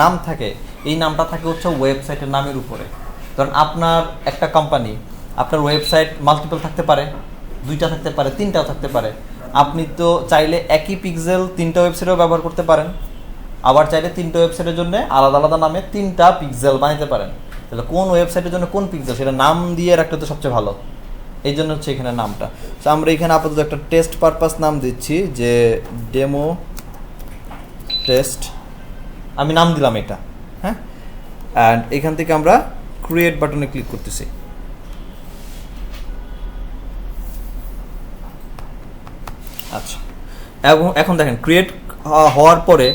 নাম থাকে, এই নামটা থাকে হচ্ছে ওয়েবসাইটের নামের উপরে। কারণ আপনার একটা কোম্পানি, আপনার ওয়েবসাইট মাল্টিপল থাকতে পারে, 2টা থাকতে পারে, 3টাও থাকতে পারে। আপনি তো চাইলে একই পিক্সেল 3টা ওয়েবসাইটেও ব্যবহার করতে পারেন, আবার চাইলে 3টা ওয়েবসাইটের জন্য আলাদা আলাদা নামে 3টা পিক্সেল বানাতে পারেন। তাহলে কোন ওয়েবসাইটের জন্য কোন পিক্সেল সেটা নাম দিয়ে রাখলে তো সবচেয়ে ভালো। এই জন্য হচ্ছে এখানে নামটা। তো আমরা এখানে আপাতত একটা টেস্ট পারপাস নাম দিচ্ছি, যে ডেমো টেস্ট, আমি নাম দিলাম এটা, হ্যাঁ। অ্যান্ড এখান থেকে আমরা ক্রিয়েট বাটনে ক্লিক করতেছি। আচ্ছা, এখন দেখেন ক্রিয়েট হওয়ার পরে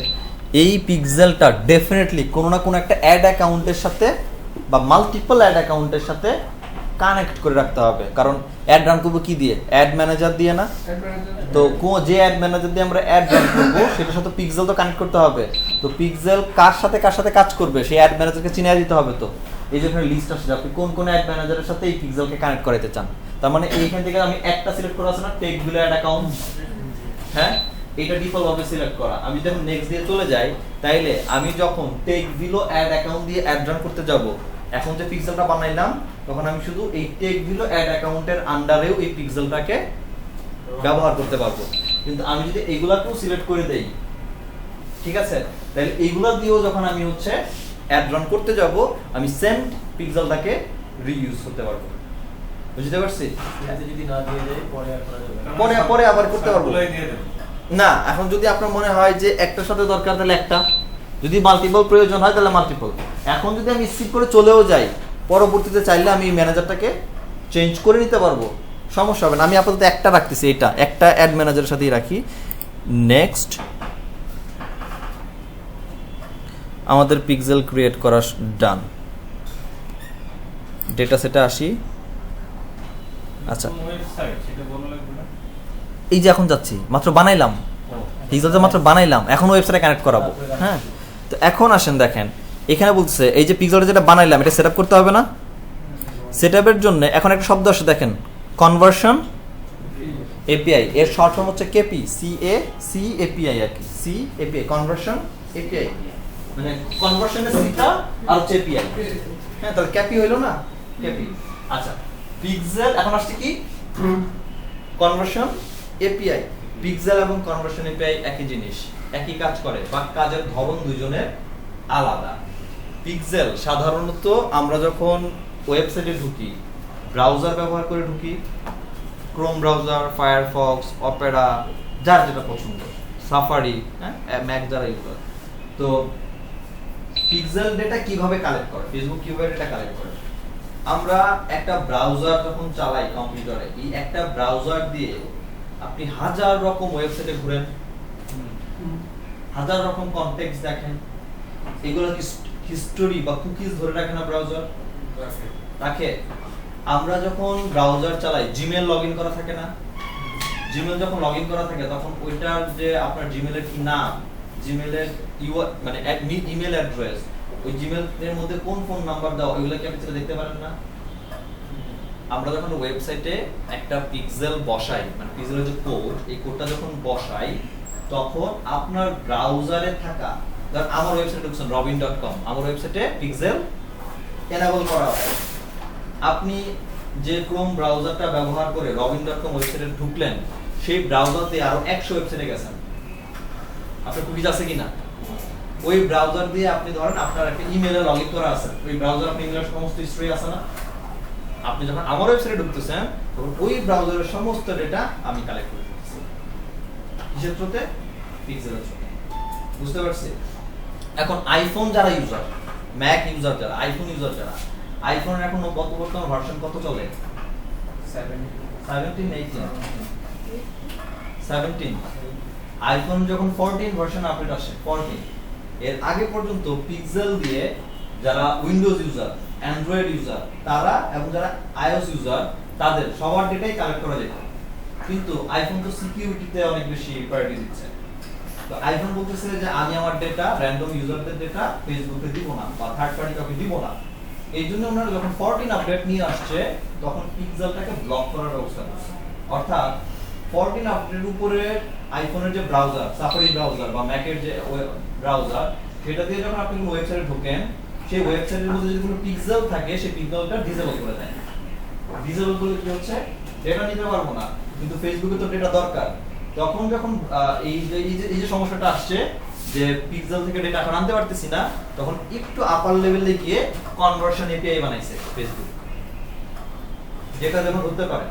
এই পিক্সেলটা ডেফিনেটলি কোনো না কোনো একটা অ্যাড অ্যাকাউন্টের সাথে বা মাল্টিপল অ্যাড অ্যাকাউন্টের সাথে কানেক্ট করে রাখতে হবে। কারণ অ্যাড রান করবো কি দিয়ে? অ্যাড ম্যানেজার দিয়ে না? তো যে অ্যাড ম্যানেজার দিয়ে আমরা অ্যাড রান করবো সেটার সাথে পিক্সেল তো কানেক্ট করতে হবে। তো পিক্সেল কার সাথে কাজ করবে সেই অ্যাড ম্যানেজারকে চিনিয়ে দিতে হবে। তো এই যে এখানে লিস্ট আসছে, আপনি কোন কোন অ্যাড ম্যানেজারের সাথে এই পিক্সেলকে কানেক্ট করাতে চান। তার মানে এইখান থেকে আমি একটা সিলেক্ট করা আছে না, টেক বিলো অ্যাড অ্যাকাউন্ট, হ্যাঁ এটা ডিফল্ট ভাবে সিলেক্ট করা। আমি যখন নেক্সট দিয়ে চলে যাই, তাইলে আমি যখন টেক বিলো অ্যাড অ্যাকাউন্ট দিয়ে অ্যাড রান করতে যাব, এখন যে পিক্সেলটা বানাইলাম, তখন আমি শুধু এই টেক বিলো অ্যাড অ্যাকাউন্টের আন্ডারেও এই পিক্সেলটাকে ব্যবহার করতে পারবো। কিন্তু আমি যদি এইগুলাকেও সিলেক্ট করে দেই, ঠিক আছে, তাহলে এইগুলা দিয়েও যখন আমি হচ্ছে অ্যাড রান করতে যাব, আমি সেম পিক্সেলটাকে রিইউজ করতে পারবো। বুঝতে পারছি? এতে যদি না দিয়ে দেয় পরে আর করা যাবে না। পরে আবার করতে পারবো সবগুলাই দিয়ে দেন। না। এখন যদি আপনার মনে হয় যে একটার সাথে দরকার, তাহলে একটা, যদি মাল্টিপল প্রয়োজন হয় তাহলে মাল্টিপল। এখন যদি আমি স্কিপ করে চলেও যাই, পরবর্তীতে চাইলে আমি ম্যানেজারটাকে চেঞ্জ করে নিতে পারবো, সমস্যা হবে না। আমি আপাতত একটা রাখতেছি, এটা একটা অ্যাড ম্যানেজারের সাথেই রাখি। নেক্সট, আমাদের পিক্সেল ক্রিয়েট করা ডান। ডেটা সেটে আসি। আচ্ছা, কোন ওয়েবসাইট সেটা বলা লাগবে না। এই যে এখন যাচ্ছি, মাত্র বানাইলাম পিক্সেলটা, মাত্র বানাইলাম, এখন ওয়েবসাইটে কানেক্ট করাবো। হ্যাঁ, তো এখন আসেন দেখেন, এখানে বলছে এই যে পিক্সেলটা যেটা বানাইলাম, এটা সেটআপ করতে হবে না? সেটআপের জন্য এখন একটা শব্দ আসে দেখেন, কনভার্সন এপিআই, এর শর্ট ফর্ম হচ্ছে কেপি, সি এপিআই আর কি, সি এপিআই, কনভার্সন এপিআই, মানে কনভার্সনের সিটা আর হচ্ছে এপিআই। হ্যাঁ, তাহলে ক্যাপি হইলো না, ক্যাপি। আচ্ছা, পিক্সেল এখন আসছে কি, কনভার্সন এপিআই। পিক্সেল এবং কনভার্সন এপিআই একই জিনিস, একই কাজ করে, বা কাজের ধরন দুইজনের আলাদা। পিক্সেল সাধারণত আমরা যখন ওয়েবসাইটে ঢুকি, ব্রাউজার ব্যবহার করে ঢুকি, ক্রোম ব্রাউজার, ফায়ারফক্স, অপেরা, যার যেটা পছন্দ, সাফারি, হ্যাঁ ম্যাক যারা ইউজ করে। তো পিক্সেল ডেটা কিভাবে কালেক্ট করে, ফেসবুক কিভাবে ডেটা কালেক্ট করে, আমরা একটা ব্রাউজার যখন চালাই কম্পিউটারে, এই একটা ব্রাউজার দিয়ে আপনি হাজার রকম ওয়েবসাইটে ঘুরেন, হাজার রকম কনটেক্সট দেখেন, এগুলো কি হিস্টোরি বা কুকিজ ধরে রাখে না ব্রাউজার? রাখে। আমরা যখন ব্রাউজার চালাই, জিমেল লগইন করা থাকে না? জিমেল যখন লগইন করা থাকে, তখন ওইটার যে আপনার জিমেলের কি নাম, জিমেলের মানে ইমেল অ্যাড্রেস, ওই জিমেলের মধ্যে কোন ফোন নাম্বার দেওয়া, ওইগুলো কি আপনি দেখতে পারেন না? আমরা যখন ওয়েবসাইটে একটা পিক্সেল বসাই, মানে পিক্সেলের যে কোড, এই কোডটা যখন বসাই, তখন আপনার ব্রাউজারে থাকা, ধর আমার ওয়েবসাইটে ঢুকছেন robin.com, আমার ওয়েবসাইটে পিক্সেল এনেবল করা আছে। আপনি যে ক্রোম ব্রাউজারটা ব্যবহার করে robin.com ওয়েবসাইটে ঢুকলেন, সেই ব্রাউজারতে আরো 100 ওয়েবসাইটে গেছেন, আপনার কুকিজ আছে কিনা? ওই ব্রাউজার দিয়ে আপনি ধরেন আপনার একটা ইমেলে লগইন করা আছে, ওই ব্রাউজার আপনি ইমেলের সমস্ত হিস্ট্রি আছে না? আপনি যখন আমার ওয়েবসাইটে ঢুকতেছেন, তখন ওই ব্রাউজারের সমস্ত ডেটা আমি কালেক্ট করে ফেলতেছি। কিসের থ্রুতে? পিক্সেলের থ্রুতে। বুঝতে পারছি? এখন আইফোন যারা ইউজার, ম্যাক ইউজার যারা, আইফোন ইউজার যারা, আইফোনের এখন বর্তমান ভার্সন কত চলে? 17। আইফোন যখন 14 ভার্সন আপডেট আসে, 14, এর আগে পর্যন্ত পিক্সেল দিয়ে যারা উইন্ডোজ ইউজার, অ্যান্ড্রয়েড ইউজার, তারা এবং যারা আইওএস ইউজার, তাদের সবার ডেটাই কালেক্ট করা যেত। কিন্তু আইফোন তো সিকিউরিটিতে অনেক বেশি প্রায়োরিটি দিচ্ছে। তো আইফোন বলতেছে যে আমি আমার ডেটা, র‍্যান্ডম ইউজারদের ডেটা ফেসবুকে দিব না বা থার্ড পার্টি কাউকে দিব না। এই জন্য ওনারা যখন 14 আপডেট নিয়ে আসছে, তখন পিক্সেলটাকে ব্লক করার ব্যবস্থা করছে। অর্থাৎ 14 আপডেটের উপরে আইফোনের যে ব্রাউজার, সাফারি ব্রাউজার বা ম্যাকের যে ব্রাউজার, সেটা দিয়ে যখন আপনি কোনো ওয়েবসাইটে ঢোকেন, সেই ওয়েবসাইটের মধ্যে যদি কোনো পিক্সেল থাকে, সেই পিক্সেলটা ডিসেবল করে দেয়। ডিসেবল করলে কি হচ্ছে? ডেটা নিতে পারবো না, কিন্তু ফেসবুকে তো ডেটা দরকার। তখন যখন এই যে সমস্যাটা আসছে যে পিক্সেল থেকে ডেটা এখন আনতে পারতেছি না, তখন একটু আপার লেভেলে গিয়ে কনভার্সন এপিআই বানাইছে ফেসবুক, যেটা যেমন হতে পারে।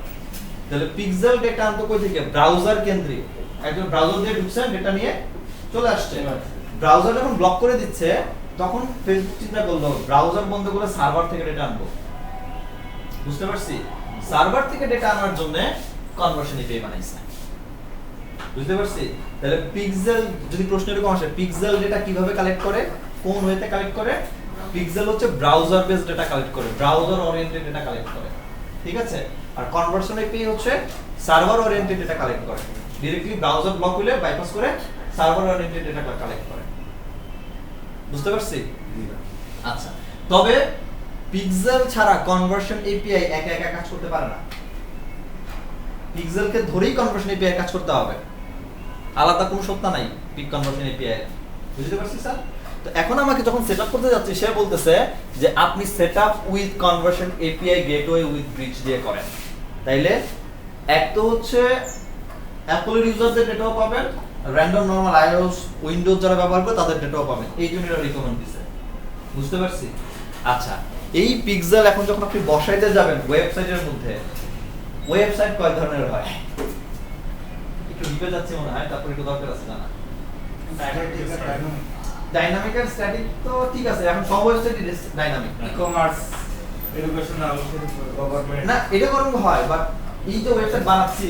তাহলে পিক্সেল ডেটা আনতে কই থেকে? ব্রাউজার কেন্দ্রিক। একজন ব্রাউজার দিয়ে ঢুকছেন, ডেটা নিয়ে চলে আসছে। ব্রাউজার যখন ব্লক করে দিচ্ছে, তখন ফেসবুক চিন্তা করলো ব্রাউজার বন্ধ করে সার্ভার থেকে ডেটা আনবো। বুঝতে পারছি? সার্ভার থেকে ডেটা আনার জন্য কনভার্সন এপিআই বানাইছে। বুঝতে পারছি? তাহলে পিক্সেল, যদি প্রশ্ন এরকম আসে, পিক্সেল ডেটা কিভাবে কালেক্ট করে, কোন ওয়েতে কালেক্ট করে? পিক্সেল হচ্ছে ব্রাউজার বেসড ডেটা কালেক্ট করে, ব্রাউজার ওরিয়েন্টেড ডেটা কালেক্ট করে। ঠিক আছে? আর কনভার্সন এপিআই হচ্ছে সার্ভার ওরিয়েন্টেড ডেটা কালেক্ট করে, ডাইরেক্টলি ব্রাউজার ব্লক হলে বাইপাস করে সার্ভার ওরিয়েন্টেড ডেটা কালেক্ট করে। বুঝতে পারছি? আচ্ছা, তবে পিক্সেল ছাড়া কনভার্সন এপিআই একা একা কাজ করতে পারে না। পিক্সেলকে ধরেই কনভার্সন এপিআই কাজ করতে হবে, আলাদা কোনো সত্তা নাই পিক কনভার্সন এপিআই। বুঝতে পারছি স্যার? তো এখন আমাকে যখন সেটআপ করতে যাচ্ছি সে বলতেছে যে আপনি setup with conversion API gateway with bridge দিয়ে করেন। তাইলে এক তো হচ্ছে অ্যাপলের ইউজারদের ডেটাও পাবেন, র্যান্ডম নরমাল আইওএস উইন্ডোজ যারা ব্যবহার করে তাদের ডেটাও পাবেন, এই জন্য এটা রিকমেন্ড দিছে। বুঝতে পারছি? আচ্ছা, এই পিক্সেল এখন যখন আপনি বসাইতে যাবেন ওয়েবসাইটের মধ্যে, ওয়েবসাইট কয় ধরনের হয়? একটু ডিপে যাচ্ছে মনে হয়, তারপর একটু দরকার আছে জানা। ডাইনামিক আর স্ট্যাটিক তো ঠিক আছে, এখন সব website dynamic. E-commerce, educational, government না এটা করুন হয়, বাট এই যে ওয়েবসাইট বানাচ্ছি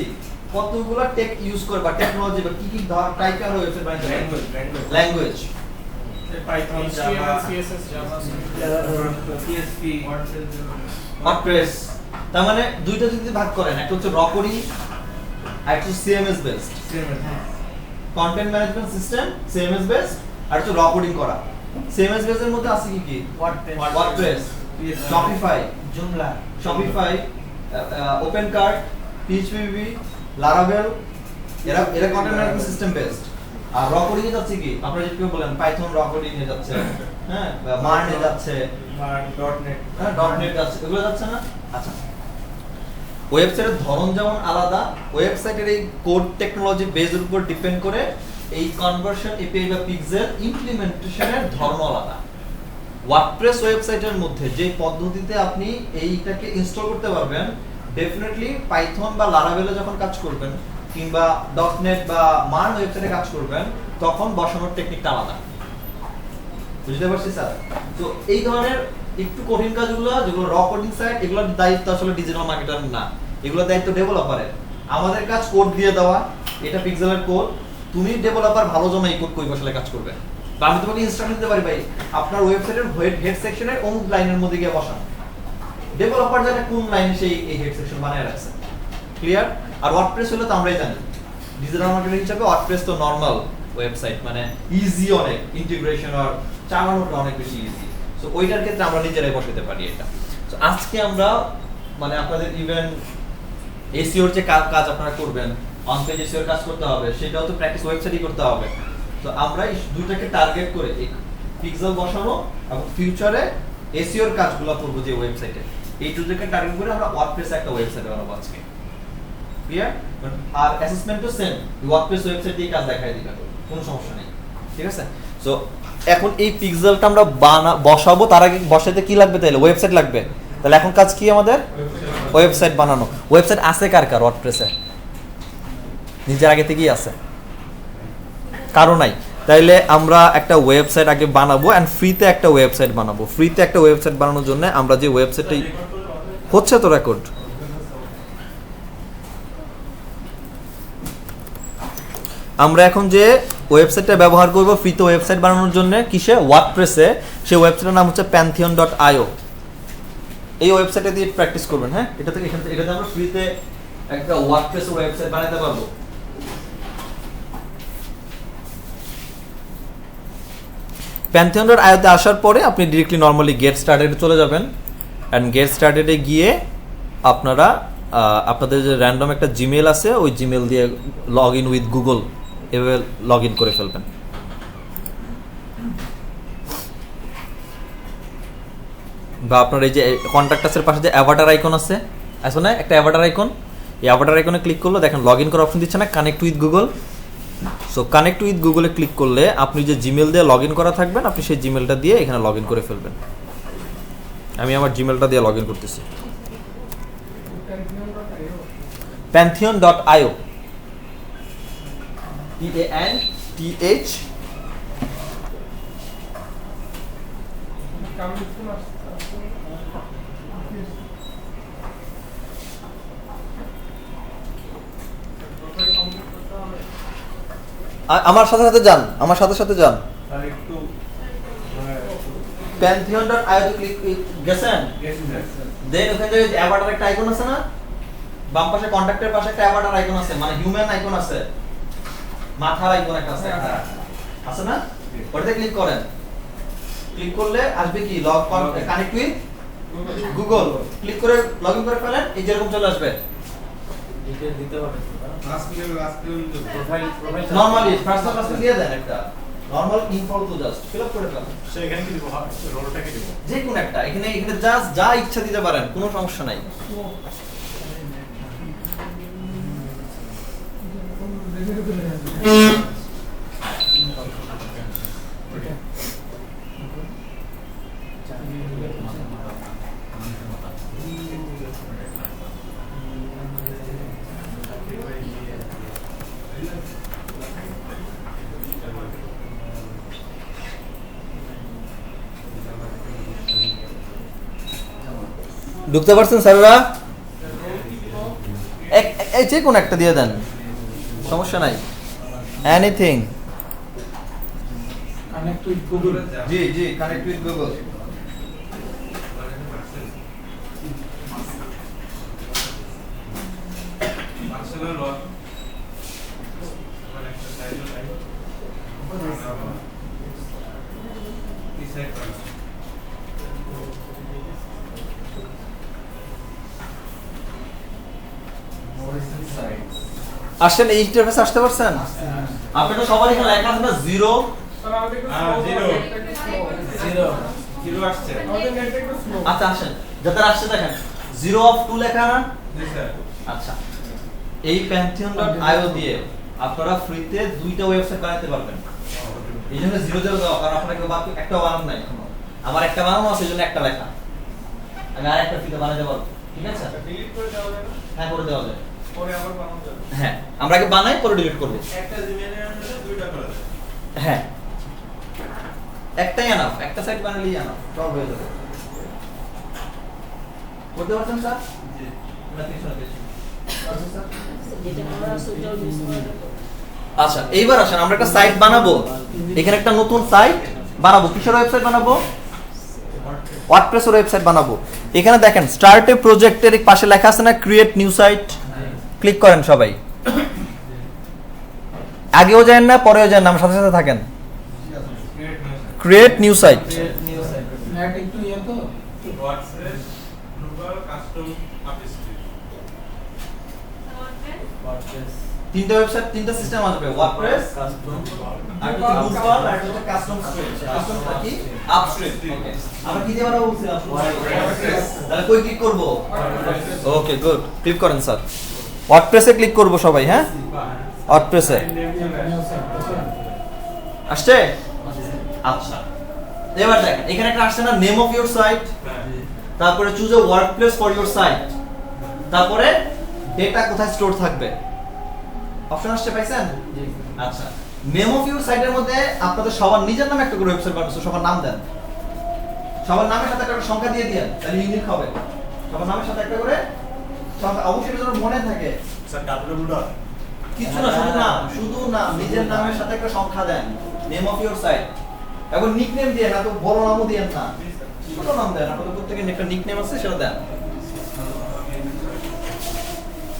কতগুলো টেক ইউজ করে বা টেকনোলজি বা কি কি টাইপের ওয়েবসাইট বানাতে language Python, Java, CSS, Java, PSP, WordPress. তার মানে দুইটা যদি ভাগ করেন, একটা হচ্ছে র কোডিং আর একটা হচ্ছে CMS based content management system, CMS based, আর হচ্ছে র কোডিং করা। সিএমএস বেসড এর মধ্যে আছে কি কি? WordPress, Shopify, Shopify, open cart, PHP, Laravel, এরা কন্টেন্ট ম্যানেজমেন্ট সিস্টেম বেসড। আর র কোডিং এ যাচ্ছে কি? আপনারা যদি কেউ বলেন পাইথন র কোডিং এ যাচ্ছে, হ্যাঁ, মার্ন এ যাচ্ছে, ডটনেট, হ্যাঁ, ডটনেট যাচ্ছে, এগুলো যাচ্ছে না? আচ্ছা, ওয়েবসাইটের ধরন যেমন আলাদা, ওয়েবসাইটের এই কোড টেকনোলজি বেসের উপর ডিপেন্ড করে এই কনভার্সন এপিআই বা পিক্সেল ইমপ্লিমেন্টেশনের ধরন আলাদা। ওয়ার্ডপ্রেস ওয়েবসাইটের মধ্যে যে পদ্ধতিতে আপনি এইটাকে ইনস্টল করতে পারবেন, ডেফিনেটলি পাইথন বা লারাভেলে যখন কাজ করবেন কিংবা ডটনেট বা মার্ন ওয়েবসাইটে কাজ করবেন তখন বসানোর টেকনিকটা আলাদা। বুঝতে পারছি স্যার? তো এই ধরনের একটু কঠিন কাজগুলো যেগুলো র কোডিং সাইড, এগুলোর দায়িত্ব আসলে ডিজিটাল মার্কেটার না, এগুলোর দায়িত্ব ডেভেলপারের। আমাদের কাজ কোড দিয়ে দেওয়া, এটা পিক্সেলের কোড, তুমি ডেভেলপার ভালো জন্য এই কোড কই বসালে কাজ করবে। বা আমি তোমাকে ইনস্ট্রাকশন দিতে পারি, ভাই আপনার ওয়েবসাইটের হেড সেকশনের অমুক লাইনের মধ্যে গিয়ে বসান, ডেভেলপার জানে কোন লাইনে সেই এই হেড সেকশন বানায় রাখছে। ক্লিয়ার? আর ওয়ার্ডপ্রেস হলো তো আমরাই জানি, ডিজিটাল মার্কেটিং হিসেবে ওয়ার্ডপ্রেস তো নরমাল ওয়েবসাইট, মানে ইজি, অনেক ইন্টিগ্রেশন আর চালানোটা অনেক বেশি ইজি। সো ওইটার ক্ষেত্রে আমরা নিজেরাই বসাতে পারি এটা। সো আজকে আমরা মানে আপনাদের ইভেন এসইওর যে কাজ আপনারা করবেন, অন পেজ এসইওর কাজ করতে হবে, সেটাও তো প্র্যাকটিস ওয়েবসাইটই করতে হবে। তো আমরা এই দুইটাকে টার্গেট করে এই পিক্সেল বসানো এবং ফিউচারে এসইওর কাজগুলো করব যে ওয়েবসাইটে, এই দুটোকে টার্গেট করে আমরা ওয়ার্ডপ্রেস একটা ওয়েবসাইট বানাবো আজকে। ক্লিয়ার? আর অ্যাসেসমেন্টও সেম, ওয়ার্ডপ্রেস ওয়েবসাইট দিয়ে কাজ দেখাই দিবেন, কোনো সমস্যা নেই। ঠিক আছে? সো এখন এই পিক্সেলটা আমরা বসাবো, তার আগে বসাতে কি লাগবে? তাহলে ওয়েবসাইট লাগবে। তাহলে এখন কাজ কি আমাদের? ওয়েবসাইট বানানো। ওয়েবসাইট আছে কার কার ওয়ার্ডপ্রেসে? নিজের আগে থেকেই আছে, কারো নাই। তাইলে আমরা একটা ওয়েবসাইট আগে বানাবো এন্ড ফ্রিতে একটা ওয়েবসাইট বানাবো। ফ্রিতে একটা ওয়েবসাইট বানানোর জন্য আমরা যে ওয়েবসাইটটাই হচ্ছে তো রেকর্ড, আমরা এখন যে ওয়েবসাইটটা ব্যবহার করব ফ্রিতে ওয়েবসাইট বানানোর জন্য, কিসে? ওয়ার্ডপ্রেসে। সেই ওয়েবসাইটের নাম হচ্ছে pantheon.io। এই ওয়েবসাইটে দিয়ে প্র্যাকটিস করবেন। হ্যাঁ, এটা থেকে এখানে আমরা ফ্রিতে একটা ওয়ার্ডপ্রেস ওয়েবসাইট বানাতে পারবো। pantheon.io তে আসার পরে আপনি ডিরেক্টলি নরমালি গেট স্টার্টেডে চলে যাবেন এন্ড গেট স্টার্টেডে গিয়ে আপনারা আপনাদের যে র্যান্ডম একটা জিমেল আছে, ওই জিমেল দিয়ে লগ ইন উইথ গুগল এভাবে লগ ইন করে ফেলবেন। বা আপনার এই যে কন্ট্যাক্টাসের পাশে যে অ্যাভাটার আইকন আছে, না একটা অ্যাভাটার আইকন, এই অ্যাভাটার আইকনে ক্লিক করলে দেখেন লগ ইন করার অপশন দিচ্ছে না, connect with Google. So connect with গুগলে ক্লিক করলে আপনি যে জিমেল দিয়ে লগ ইন করা থাকবেন, আপনি সেই জিমেলটা দিয়ে এখানে লগ ইন করে ফেলবেন। আমি আমার জিমেলটা দিয়ে লগ ইন করতেছি। pantheon.io, PANTH আমার সাথে সাথে যান, আমার সাথে সাথে যান। আর একটু pantheon.io তে ক্লিক গেছেন, দেন ওখানে যে অ্যাভাটার একটা আইকন আছে না, বাম পাশে কন্টাক্টের পাশে একটা অ্যাভাটার আইকন আছে, মানে হিউম্যান আইকন আছে, মাথার আইকন একটা আছে, আছে না? ওটাতে ক্লিক করেন। ক্লিক করলে আসবে কি? Log connect with Google. Click করে লগইন করে ফেলেন, এই যেরকম চলে আসবে। ডিটেইল দিতে হবে last clean profile normally personal password দিয়ে দেন একটা নরমাল ইনফো তো জাস্ট ফিল আপ করে ফেলেন সে এখানে কি দিব রোলটা কি দিব যে কোনো একটা এখানে জাস্ট যা ইচ্ছা দিতে পারেন কোনো সমস্যা নাই ঢুকতে পারছেন স্যাররা এই যে কোন একটা দিয়ে দেন সমস্যা নাই anything connect with Google G G connect with Google personal log মানে একটা সাইজ নাই এই সাইড করা আসেন এই ইন্টারফেস আসতে পারছেন আপনি তো সবার এখানে লেখা আছে না জিরো তাহলে আমাদের একটু slow, zero. নেটটা একটু slow। জিরো আসছে আমাদের নেটটা একটু slow। আচ্ছা আসেন যাদের আসছে দেখেন 0 of 2 লেখা না জি স্যার আচ্ছা এই pantheon.io দিয়ে আপনারা ফ্রিতে দুইটা ওয়েবসাইট বানাতে পারবেন এই জন্য 0 দেওয়া কারণ আপনাকে বাকি একটা বানানো নাই এখনো আমার একটা বানানো আছে এই জন্য একটা লেখা আমি আরেকটা ফ্রিতে বানাতে পারবো ঠিক আছে ডিলিট করে দেওয়া যাবে না হ্যাঁ করে দেওয়া যায় পরে আবার বানানো যাবে হ্যাঁ আমরা আগে বানাই পরে ডিলিট করব একটা জিমেইলের মধ্যে দুইটা করে দেবে হ্যাঁ একটাই এনাফ একটা সাইট বানালেই এনাফ সব হয়ে যাবে করতে পারছেন স্যার জি না কিছু না কিছু যেটা করা আছে ওটাও ইউজ করা যাবে। আচ্ছা এইবার আসেন আমরা একটা সাইট বানাবো এখানে একটা নতুন সাইট বানাবো কিসের ওয়েবসাইট বানাবো ওয়ার্ডপ্রেস এর ওয়েবসাইট বানাবো এখানে দেখেন স্টার্ট এ প্রজেক্টের পাশে লেখা আছে না ক্রিয়েট নিউ সাইট ক্লিক করেন সবাই আগেও যান না পরেও যান না আমার সাথে সাথে থাকেন ক্রিয়েট নিউ সাইট নেট একটু ইয়ে তো ওয়ার্ডপ্রেস গ্লোবাল কাস্টম আপস্ট্রিম তিনটা ওয়েবসাইট তিনটা সিস্টেম আসবে ওয়ার্ডপ্রেস কাস্টম আর হচ্ছে গ্লোবাল আর হচ্ছে কাস্টম স্ক্রিপ্ট কাস্টমটা কি আপস্ট্রিম ওকে আমরা কি দিয়ে বানাবো বলছিলাম তাহলে কই ক্লিক করব ওকে গুড ক্লিক করেন স্যার ওয়ার্ডপ্রেসে ক্লিক করব সবাই হ্যাঁ ওয়ার্ডপ্রেসে আসছে আচ্ছা এবার দেখেন এখানে একটা আসছে না নেম অফ ইওর সাইট তারপরে choose a workplace for your site তারপরে ডেটা কোথায় স্টোর থাকবে অপশন আসছে পাইছেন আচ্ছা নেম অফ ইওর সাইটের মধ্যে আপনাদের সবার নিজের নামে একটা করে ওয়েবসাইট বানাচ্ছেন সবার নাম দেন সবার নামের সাথে একটা সংখ্যা দিয়ে দেন তাহলে ইউনিক হবে সবার নামের সাথে একটা করে সংখ্যা অবশ্যই যেন মনে থাকে স্যার ডাব্লিউ ডট কিছু না শুধু নাম নিজের নামের সাথে একটা সংখ্যা দেন নেম অফ ইওর সাইট এখন নিকনেম দিয়ে না তো বড় নামও দেন না ছোট নাম দেন আপনাদের প্রত্যেকের একটা নিকনেম আছে সেটা দেন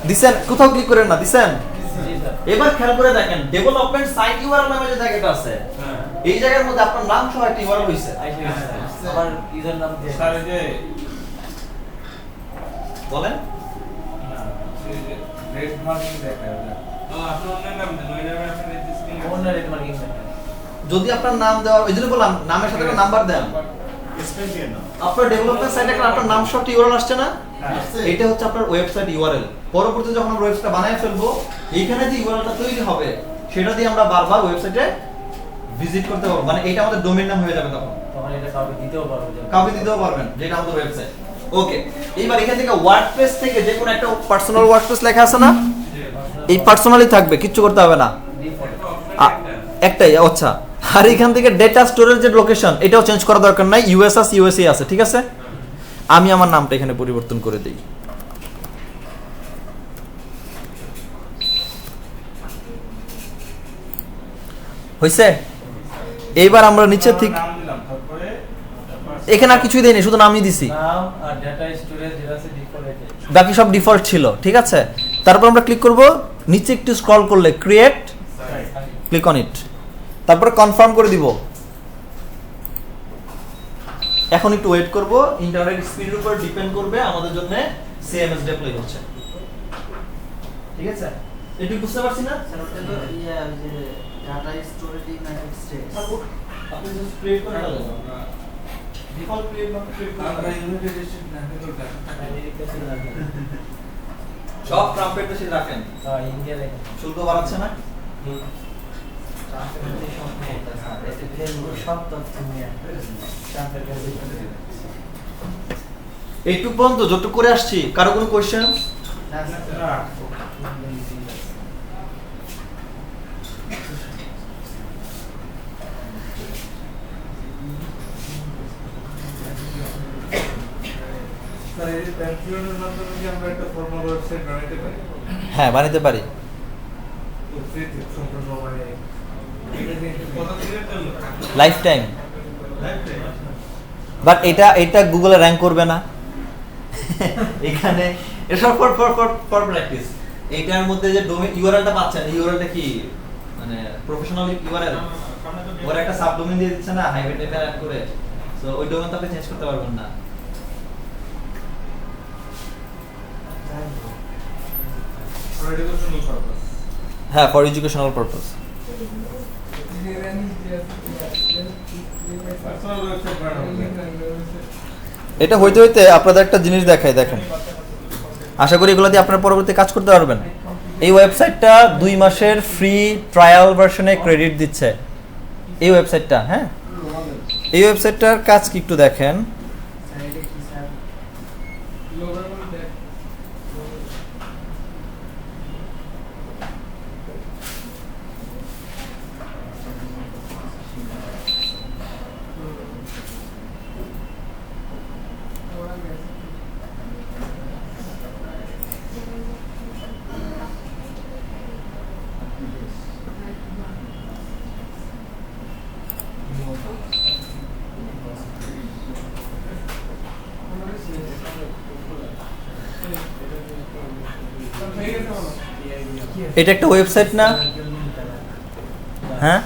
দিছেন কোথাও ক্লিক করেন না দিছেন জি স্যার এবার খেয়াল করে দেখেন ডেভেলপমেন্ট সাইট ইউআরএল নামে যে জায়গাটা আছে হ্যাঁ এই জায়গার মধ্যে আপনার নাম সহ একটা ইউআরএল হইছে আইসি আমার ইউজার নাম দিয়ে স্যার এই যে বলেন রেড মার্কিং দেখায় তো আপনি অন্য নাম দেন ওই নামে আপনি রেজিস্ট্রিং অন্য রেট মার্কিং দেখায় যদি আপনার নাম দেওয়া এই জন্য বললাম নামের সাথে একটা নাম্বার দেন স্পেল দিয়ে না আপনার ডেভেলপমেন্ট সাইটে একটা আপনার নাম সহ ইউআরএল আসছে না এটা হচ্ছে আপনার ওয়েবসাইট ইউআরএল পরবর্তীতে যখন আমরা ওয়েবসাইটটা বানায় ফেলবো এইখানে যে ইউআরএলটা তৈরি হবে সেটা দিয়ে আমরা বারবার ওয়েবসাইটে ভিজিট করতে পারবো মানে এটা আমাদের ডোমেইন নাম হয়ে যাবে তখন তখন এটা কাউকে দিতেও পারবো যে কাউকে দিতেও পারবেন যেটা আমাদের ওয়েবসাইট ওকে এইবার এখান থেকে ওয়ার্ডপ্রেস থেকে যে কোনো একটা পার্সোনাল ওয়ার্ডপ্রেস লেখা আছে না এই পার্সোনালি থাকবে কিচ্ছু করতে হবে না ডিফল্ট একটাই আচ্ছা আর এখান থেকে ডেটা স্টোরেজের লোকেশন এটাও চেঞ্জ করা দরকার নাই ইউএসএস ইউএসএ আছে ঠিক আছে আমি আমার নামটা এখানে পরিবর্তন করে দেই হইছে এইবার আমরা নিচে থেকে নাম দিলাম তারপরে এখানে আর কিছুই দেইনি শুধু নামই দিছি নাম আর ডেটা স্টোরেজ যেটা আছে ডিফল্ট বাকি সব ডিফল্ট ছিল ঠিক আছে তারপর আমরা ক্লিক করব নিচে একটু স্ক্রল করলে ক্রিয়েট ক্লিক অন ইট তারপরে কনফার্ম করে দিব এখন একটু ওয়েট করব ইন্টারনেট স্পিডের উপর ডিপেন্ড করবে আমাদের জন্য সিএমএস ডিপ্লয় হচ্ছে ঠিক আছে, একটু বুঝতে পারছি না? ডাটা স্টোরেজ ইউনাইটেড স্টেটস আপনি জাস্ট ক্রিয়েট করে ফেলেন, ডিফল্ট ক্রিয়েট না আমরা ইউনাইটেড স্টেট না ফেলোটা সব ট্রাম্পেট দেশে রাখেন, ইন্ডিয়া দেখেন শুল্ক বাড়াচ্ছে না? সব তথ্য নিয়ে ট্রাম্পের কাছে এইটুকু পর্যন্ত যতটুকু করে আসছি, কারো কোনো কোয়েশ্চেন? স্যার এই প্যাট্রিয়নের মাধ্যমে কি আমরা একটা ফর্মাল ওয়েবসাইট বানাতে পারি? হ্যাঁ, বানাতে পারি। তো ফ্রিতে সম্পূর্ণ মানে কত দিনের জন্য? Life time. বাট এটা গুগলে র্যাঙ্ক করবে না। এখানে এসব ফর প্র্যাকটিস। এইটার মধ্যে যে ডোমেইন ইউআরএলটা পাচ্ছেন, ইউআরএলটা কি মানে প্রফেশনাল ইউআরএল, ওরা একটা সাবডোমেইন দিয়ে দিচ্ছে না হাইভে টাইপে অ্যাড করে, সো ওই ডোমেইন তো আপনি চেঞ্জ করতে পারবেন না। For educational purpose. হ্যাঁ, for educational purpose. Personal website বানানো এটা হইতে হইতে আপনাদের একটা জিনিস দেখাই, দেখেন, আশা করি এগুলো দিয়ে আপনারা পরবর্তী কাজ করতে পারবেন। এই ওয়েবসাইটটা 2 মাসের ফ্রি ট্রায়াল ভার্সনে ক্রেডিট দিচ্ছে এই ওয়েবসাইটটা। হ্যাঁ, এই ওয়েবসাইটটার কাজ কি একটু দেখেন। এটা একটা ওয়েবসাইট না? হ্যাঁ,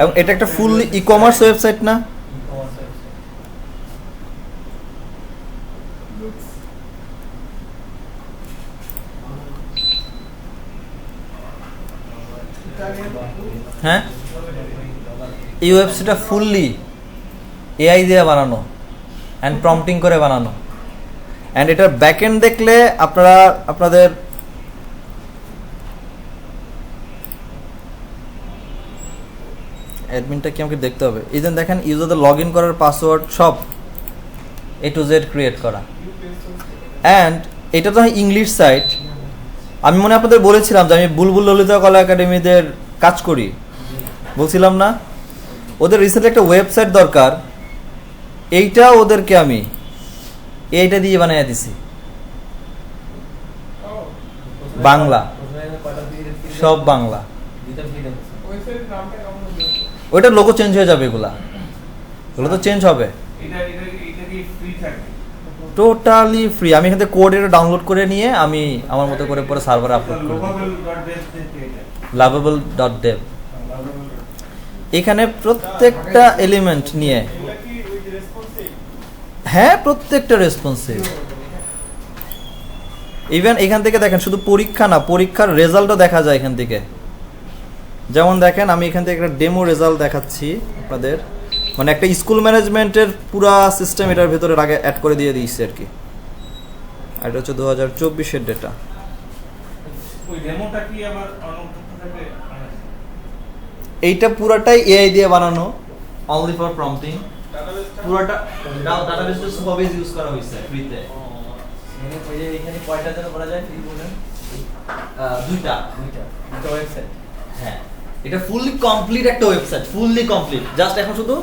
এবং এটা একটা ফুল ই কমার্স ওয়েবসাইট না? হ্যাঁ, এই ওয়েবসাইটটা ফুললি এআই দিয়ে বানানো অ্যান্ড প্রম্পটিং করে বানানো। অ্যান্ড এটার ব্যাকএন্ড দেখলে আপনারা আপনাদের অ্যাডমিনটা কি আমাকে দেখতে হবে। এই জন্য দেখেন ইউজারদের লগ ইন করার পাসওয়ার্ড সব A to Z ক্রিয়েট করা। অ্যান্ড এটা তো ইংলিশ সাইট। আমি মনে আপনাদের বলেছিলাম যে আমি বুলবুল ললিতা কলা একাডেমিদের কাজ করি, বলছিলাম না? ওদের রিসেন্টলি একটা ওয়েবসাইট দরকার, এইটা ওদেরকে আমি এইটা দিয়ে বানিয়ে দিছি, বাংলা, সব বাংলা। ওইটার লোগো চেঞ্জ হয়ে যাবে, এগুলো তো চেঞ্জ হবে, এটা কি ফ্রি থাকবে? Totally free. আমি এখান থেকে কোড এটা ডাউনলোড করে নিয়ে আমি আমার মতো করে পরে সার্ভারে আপলোড করে দিই। lovable.dev। এখানে প্রত্যেকটা এলিমেন্ট নিয়ে, হ্যাঁ, প্রত্যেকটা রেসপন্সিভ। ইভেন এখান থেকে দেখেন শুধু পরীক্ষা না, পরীক্ষার রেজাল্টও দেখা যায় এখান থেকে। যেমন দেখেন আমি এখান থেকে একটা ডেমো রেজাল্ট দেখাচ্ছি আপনাদের, মানে একটা স্কুল ম্যানেজমেন্টের পুরা সিস্টেম এটার ভেতরে আগে অ্যাড করে দিয়ে দিয়েছে আর কি। আর এটা হচ্ছে 2024-এর ডেটা। ওই ডেমোটা কি আবার অনুপযুক্ত থাকে? এইটা পুরাটাই এআই দিয়ে বানানো, অনলি ফর প্রম্পটিং। পুরোটা ডাটাবেসটা সুপারভাইজ ইউজ করা হয়েছে ফ্রিতে। এখানে কয়টা যেন করা যায় ফ্রি বলেন? দুইটা ওয়েবসাইট। হ্যাঁ, এটা ফুললি কমপ্লিট একটা ওয়েবসাইট, ফুললি কমপ্লিট। জাস্ট এখন শুধু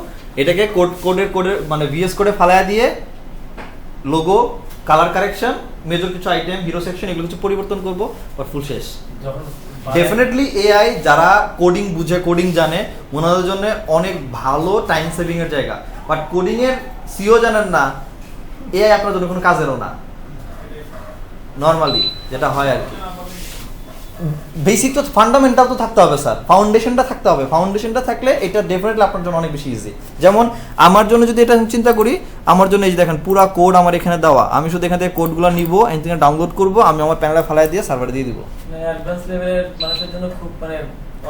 এটাকে কোডের মানে ভিএস কোডে ফালায়া দিয়ে লোগো, কালার কারেকশন, মেজর কিছু আইটেম, হিরো সেকশন, এগুলো কিছু পরিবর্তন করব, বাট ফুল শেষ। ডেফিনেটলি এআই যারা কোডিং বুঝে, কোডিং জানে, ওনাদের জন্য অনেক ভালো টাইম সেভিং এর জায়গা। বাট কোডিং এর সিও জানেন না, এআই আপনার জন্য কোনো কাজেরও না, নর্মালি যেটা হয় আর কি। বেসিক তো ফান্ডামেন্টাল তো থাকতে হবে স্যার, ফাউন্ডেশনটা থাকতে হবে। ফাউন্ডেশনটা থাকলে এটা ডেফিনেটলি আপনার জন্য অনেক বেশি ইজি। যেমন আমার জন্য যদি এটা চিন্তা করি, আমার জন্য এই যে দেখেন পুরো কোড আমার এখানে দেওয়া, আমি শুধু এখান থেকে কোডগুলো নিব, এখান থেকে ডাউনলোড করব, আমি আমার প্যানেলে ফেলাই দিয়ে সার্ভারে দিয়ে দিব। মানে অ্যাডভান্স লেভেলের মানুষের জন্য খুব মানে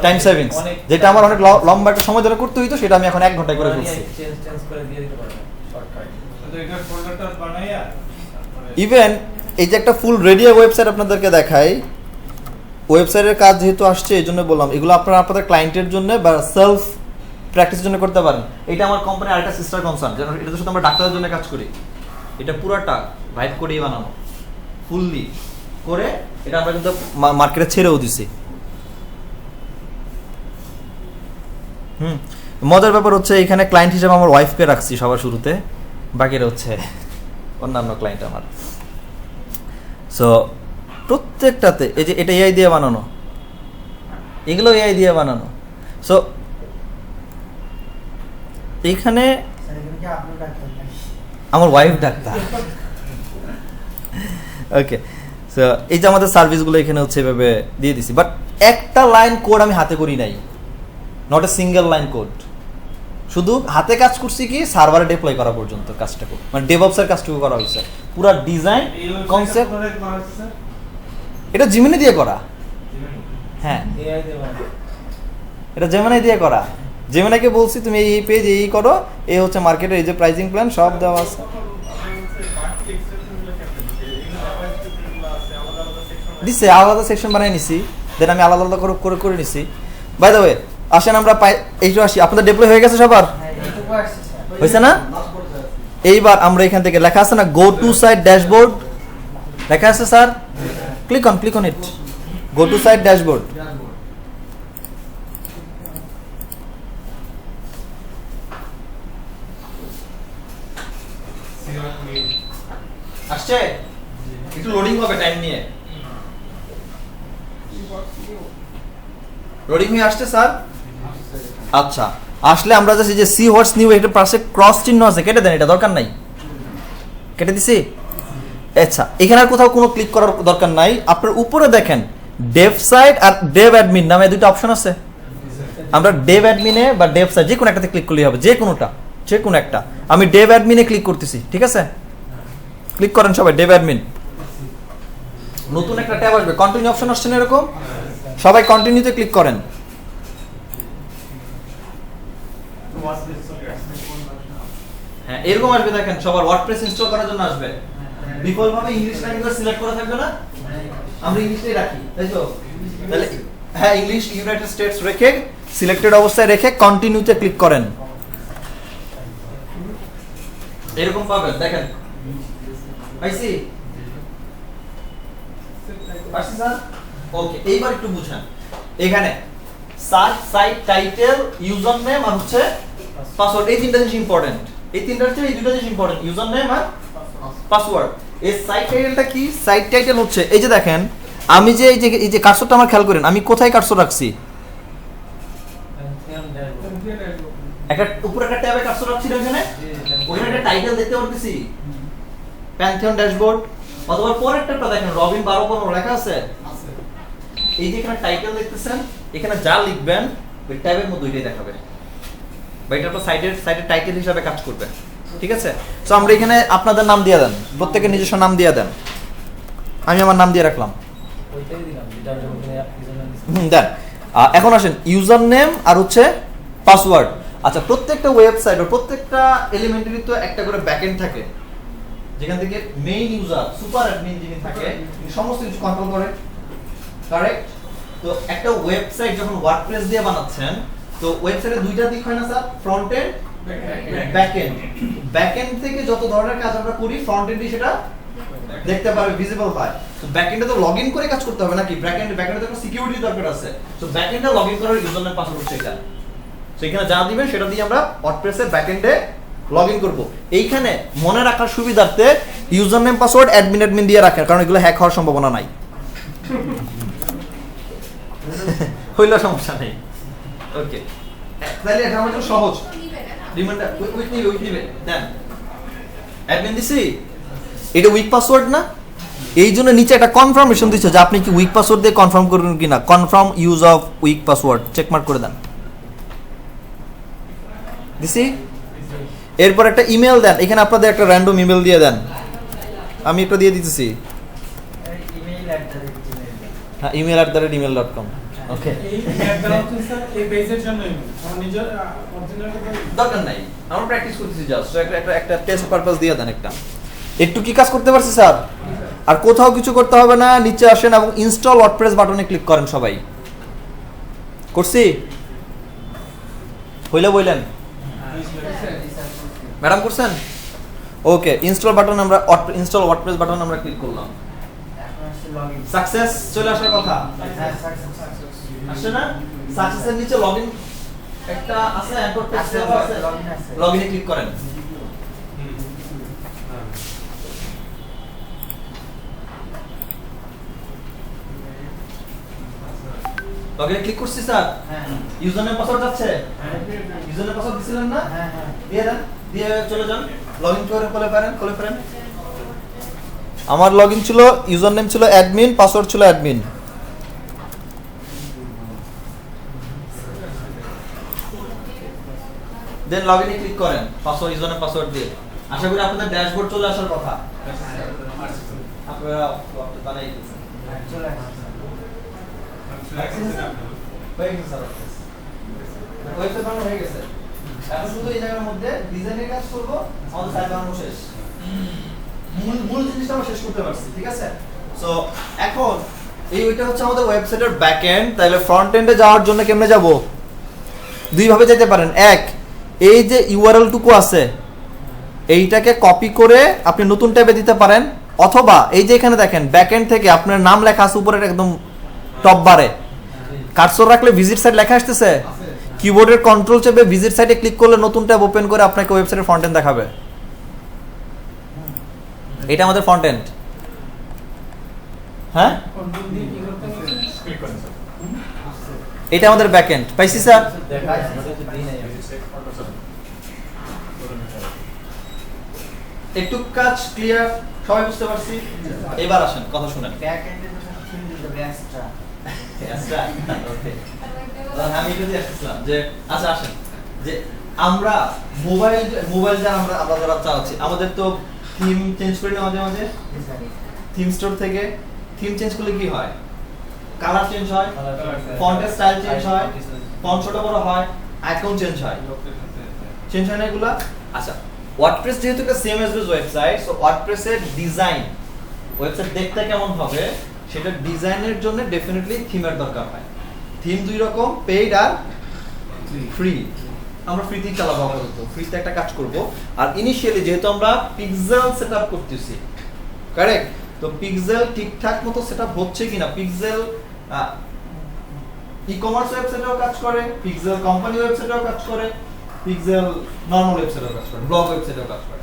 টাইম সেভিংস, যেটা আমার অনেক লম্বা একটা সময় ধরে করতে হইতো, সেটা আমি এখন 1 ঘন্টায় করে ফেলছি। চেঞ্জ করে দিয়ে দিতে পারবেন শর্টকাট। তো এটা ফোল্ডারটা বানাইয়া ইভেন এই যে একটা ফুল রেডি ওয়েবসাইট আপনাদেরকে দেখাই, ওয়েবসাইটের কাজ যেহেতু আসছে এই জন্য বললাম, এগুলো আপনারা আপনাদের ক্লায়েন্টের জন্য বা সেলফ প্র্যাকটিসের জন্য করতে পারেন। এটা আমার কোম্পানির আরেকটা সিস্টার কনসার্ন, যেন এটার সাথে আমরা ডাক্তারের জন্য কাজ করি। এটা পুরোটা রাইট করেই বানানো, ফুললি করে এটা আমরা কিন্তু মার্কেটে ছেড়েও দিছি। মজার ব্যাপার হচ্ছে এখানে ক্লায়েন্ট হিসেবে আমার ওয়াইফকে রাখছি সবার শুরুতে, বাকিরা হচ্ছে অন্যান্য ক্লায়েন্ট আমার। সো প্রত্যেকটাতে এই যে এটা এআই দিয়ে বানানো, এগুলো এআই দিয়ে বানানো। সো এইখানে আমার ওয়াইফ ডাক্তার। ওকে, সো এই যে আমাদের সার্ভিসগুলো এখানে হচ্ছে এভাবে দিয়ে দিছি, বাট একটা লাইন কোড আমি হাতে করি নাই, not a single line code. শুধু হাতে কাজ করছি কি সার্ভারে ডিপ্লয় করা পর্যন্ত কাজটা করি, মানে ডেভঅপসের কাজটুকু করা হয়েছে। পুরা ডিজাইন কনসেপ্ট এটা জিমিনি দিয়ে করা। হ্যাঁ, এআই দেওয়া এটা জেমিনি দিয়ে করা। জেমিনাকে বলছি তুমি এই পেজ এই করো, এই হচ্ছে মার্কেটের এই যে প্রাইসিং প্ল্যান সব দেওয়া আছে। দিছে আলাদা সেকশন বানিয়ে নিছি, দেন আমি আলাদা আলাদা করে করে নিছি। বাই দ্য ওয়ে আসেন আমরা এইটা আসি, আপনাদের ডিপ্লয় হয়ে গেছে সবার? হয়েছে না? এইবার আমরা এখান থেকে লেখা আছে না গো টু সাইট ড্যাশবোর্ড, লেখা আছে sir, click on it, go to site dashboard. আসছে, একটু লোডিং হবে টাইম নিয়ে। লোডিং হয়ে আসছে স্যার? আচ্ছা, আসলে আমরা জাস্ট এই যে সি হোয়াটস নিউ এটার পাশে ক্রস চিহ্ন আছে, কেটে দেন, এটা দরকার নাই, কেটে দিছি। আচ্ছা, এখানে আর কোথাও কোনো ক্লিক করার দরকার নাই। আপনার উপরে দেখেন ডেভ সাইট আর ডেভ অ্যাডমিন নামে দুটো অপশন আছে। আমরা ডেভ অ্যাডমিনে বা ডেভ সাইট যে কোনো একটাতে ক্লিক করলেই হবে, যে কোনোটা, যে কোনো একটা। আমি ডেভ অ্যাডমিনে ক্লিক করতেছি, ঠিক আছে? ক্লিক করেন সবাই ডেভ অ্যাডমিন। নতুন একটা ট্যাব আসবে, কন্টিনিউ অপশন আসছে না এরকম, সবাই কন্টিনিউতে ক্লিক করেন। হ্যাঁ, এরকম আসবে, দেখেন সবার ওয়ার্ডপ্রেস ইনস্টল করার জন্য আসবে। ডিফল্ট ভাবে ইংলিশ ল্যাঙ্গুয়েজ সিলেক্ট করা থাকবে না, আমরা ইংলিশটাই রাখি, তাই তো? তাহলে হ্যাঁ, ইংলিশ ইউনাইটেড স্টেটস রেখে সিলেক্টেড অবস্থায় রেখে কন্টিনিউতে ক্লিক করেন, এরকম পাবেন। দেখেন পাইছি পাইছি স্যার? ওকে, এইবার একটু বুঝেন। এখানে search, site title, username আর হচ্ছে পাসওয়ার্ড, এই তিনটা জিনিস ইম্পর্টেন্ট। এই তিনটার চেয়ে এই দুটো জিনিস ইম্পর্টেন্ট, ইউজার নেম আর পাসওয়ার্ড। এই সাইট টাইটেলটা কি? সাইট টাইটেল হচ্ছে এই যে দেখেন, আমি যে এই যে কার্সরটা আমার খেয়াল করেন, আমি কোথায় কার্সর রাখছি? একটা উপরে একটা ট্যাবে কার্সর রাখছি এখানে, ওখানে একটা টাইটেল দেখতে পারতেছি, প্যান্থিয়ন ড্যাশবোর্ড। অথবা পরেরটা দেখেন রবিন 1215 লেখা আছে, এই যে এখানে টাইটেল দেখতেছেন, এখানে যা লিখবেন ওই ট্যাবের মধ্যে ওইটাই দেখাবে, বা এটা আপনার সাইটের টাইটেল হিসাবে কাজ করবে, ঠিক আছে? সো আমরা এখানে আপনাদের নাম দিয়ে দেন, প্রত্যেকের নিজস্ব নাম দিয়ে দেন। আমি আমার নাম দিয়ে রাখলাম, ওইটাই দিলাম যেটা দেন। এখন আসেন ইউজার নেম আর হচ্ছে পাসওয়ার্ড। আচ্ছা, প্রত্যেকটা ওয়েবসাইট ও প্রত্যেকটা এলিমেন্টারি তো একটা করে ব্যাকএন্ড থাকে, যেখান থেকে মেইন ইউজার সুপার অ্যাডমিন যিনি থাকে সমস্ত কিছু কন্ট্রোল করে, কারেক্ট? তো একটা ওয়েবসাইট যখন ওয়ার্ডপ্রেস দিয়ে বানাচ্ছেন, তো ওয়েবসাইটে দুইটা দিক হয় না sir, front end back end. Back end থেকে যত ধরনের কাজ আমরা করি ফ্রন্ট এন্ডে সেটা দেখতে পারবে, ভিজিবল হয়। তো ব্যাক এন্ডে তো লগইন করে কাজ করতে হবে নাকি? ব্যাক এন্ডে তো একটা সিকিউরিটি দরকার আছে। তো ব্যাক এন্ডে লগইন করার ইউজার নেম পাসওয়ার্ড হচ্ছে এটা। তো এখানে যা দিবেন সেটা দিয়ে আমরা ওয়ার্ডপ্রেসের ব্যাক এন্ডে লগইন করব। এইখানে মনে রাখার সুবিধার্থে ইউজার নেম পাসওয়ার্ড অ্যাডমিন দিয়ে রাখেন, কারণ এগুলো হ্যাক হওয়ার সম্ভাবনা নাই। হইলো সমস্যা নেই। ওকে, তাহলে এটা আমাদের সহজ। রিমাইন্ডার উইক নিবে দেন। অ্যাডমিন দিছি, এটা উইক পাসওয়ার্ড না, এই জন্য নিচে একটা কনফার্মেশন দিচ্ছে যে আপনি কি উইক পাসওয়ার্ড দিয়ে কনফার্ম করবেন কিনা, confirm use of weak password check mark করে দেন। দিছি। এরপর একটা ইমেল দেন, এখানে আপনাদের একটা র্যান্ডম ইমেল দিয়ে দেন, আমি একটা দিয়ে দিতেছি। হ্যাঁ, email@gmail.com। ওকে, এই অ্যাডটা হচ্ছে স্যার এই পেজের জন্য আমার নিজের অরিজিনাল দরকার নাই, আমরা প্র্যাকটিস করতেছি জাস্ট একটা টেস্ট পারপাস দিয়ে দেন একটা। একটু কি কাজ করতে পারছি স্যার? আর কোথাও কিছু করতে হবে না, নিচে আসেন এবং ইনস্টল ওয়ার্ডপ্রেস বাটনে ক্লিক করেন। সবাই করছি? হইলে বললেন ম্যাডাম করছেন? ওকে, ইনস্টল বাটন আমরা ইনস্টল ওয়ার্ডপ্রেস বাটন আমরা ক্লিক করলাম। সাকসেস চলে আসার কথা, আসছে না? সাকসেসের নিচে লগইন একটা আছে, এন্টার টেক্সট আছে, লগইনে ক্লিক করেন। লগইনে ক্লিক করছি স্যার। হ্যাঁ, ইউজার নেম পাসওয়ার্ড যাচ্ছে। হ্যাঁ, ইউজার নেম পাসওয়ার্ড দিছিলেন না? হ্যাঁ হ্যাঁ, দিয়ে দেন, দিয়ে চলে যান, লগইন করে খুলে ফেলেন। আমার লগইন ছিল, ইউজার নেম ছিল অ্যাডমিন, পাসওয়ার্ড ছিল অ্যাডমিন। দেন লগইনে ক্লিক করেন পাসওয়ার্ড, ইউজার নেম পাসওয়ার্ড দিয়ে। আশা করি আপনাদের ড্যাশবোর্ড চলে আসার কথা। আপনারা বানাই দিয়েছেন, চলে আসছে। হয়ে গেছে স্যার, ওয়েবসাইট বানানো হয়ে গেছে। এখন শুধু এই জায়গার মধ্যে ডিজাইনের কাজ করবো, আমাদের সাইট বানানো শেষ। মূল জিনিসটা আমরা শেষ করতে পারছি, ঠিক আছে? সো এখন ওইটা হচ্ছে আমাদের ওয়েবসাইটের ব্যাক এন্ড। তাহলে ফ্রন্ট এন্ডে যাওয়ার জন্য কেমনে যাব? দুই ভাবে যেতে পারেন। এক, এই যে ইউআরএল টুকু আছে এইটাকে কপি করে আপনি নতুন ট্যাবে দিতে পারেন, অথবা এই যে এখানে দেখেন ব্যাক এন্ড থেকে আপনার নাম লেখা আছে উপরে একদম টপ বারে, কার্সর রাখলে ভিজিট সাইট লেখা আসতেছে, কিবোর্ডের কন্ট্রোল চেপে ভিজিট সাইটে ক্লিক করলে নতুন ট্যাব ওপেন করে আপনাকে ওয়েবসাইটের ফ্রন্ট এন্ড দেখাবে। এটা আমাদের ফ্রন্ট এন্ড। হ্যাঁ, কন্ট্রোল দিয়ে কি করতে হবে? ক্লিক করেন স্যার। এটা আমাদের ব্যাক এন্ড। পাইছি স্যার? একটু কাজ ক্লিয়ার, সবাই বুঝতে পারছি? এবার আসেন কথা শুনেন। ব্যাক এন্ডে তো ফিল দিতে এক্সট্রা ওকে, আমি যদি আসছিলাম যে আচ্ছা আসেন যে আমরা মোবাইল যা আমরা যারা চালাচ্ছি, আমাদের তো থিম চেঞ্জ করি না মাঝে মাঝে। থিম স্টোর থেকে থিম চেঞ্জ করলে কি হয়? কালার চেঞ্জ হয়, ফন্টের স্টাইল চেঞ্জ হয়, ফন্ট ছোট বড় হয়, আইকন চেঞ্জ হয়, চেঞ্জ হয় না এগুলা? আচ্ছা, ওয়ার্ডপ্রেস যেহেতু একটা সেম অ্যাজ ওয়েবসাইট, সো ওয়ার্ডপ্রেসের ডিজাইন, ওয়েবসাইট দেখতে কেমন হবে সেটা ডিজাইনের জন্য ডেফিনেটলি থিমের দরকার হয়। থিম দুই রকম, পেইড আর ফ্রি। আমরা ফ্রিতেই চালাবো, আপাতত ফ্রিতে একটা কাজ করব। আর ইনিশিয়ালি যেহেতু আমরা পিক্সেল সেটআপ করতেছি, কারেক্ট? তো পিক্সেল ঠিকঠাক মতো সেটআপ হচ্ছে কিনা, পিক্সেল ই-কমার্স ওয়েবসাইটেও কাজ করে, পিক্সেল কোম্পানি ওয়েবসাইটেও কাজ করে, পিক্সেল নরমাল ওয়েবসাইটেও কাজ করে, ব্লগ ওয়েবসাইটেও কাজ করে।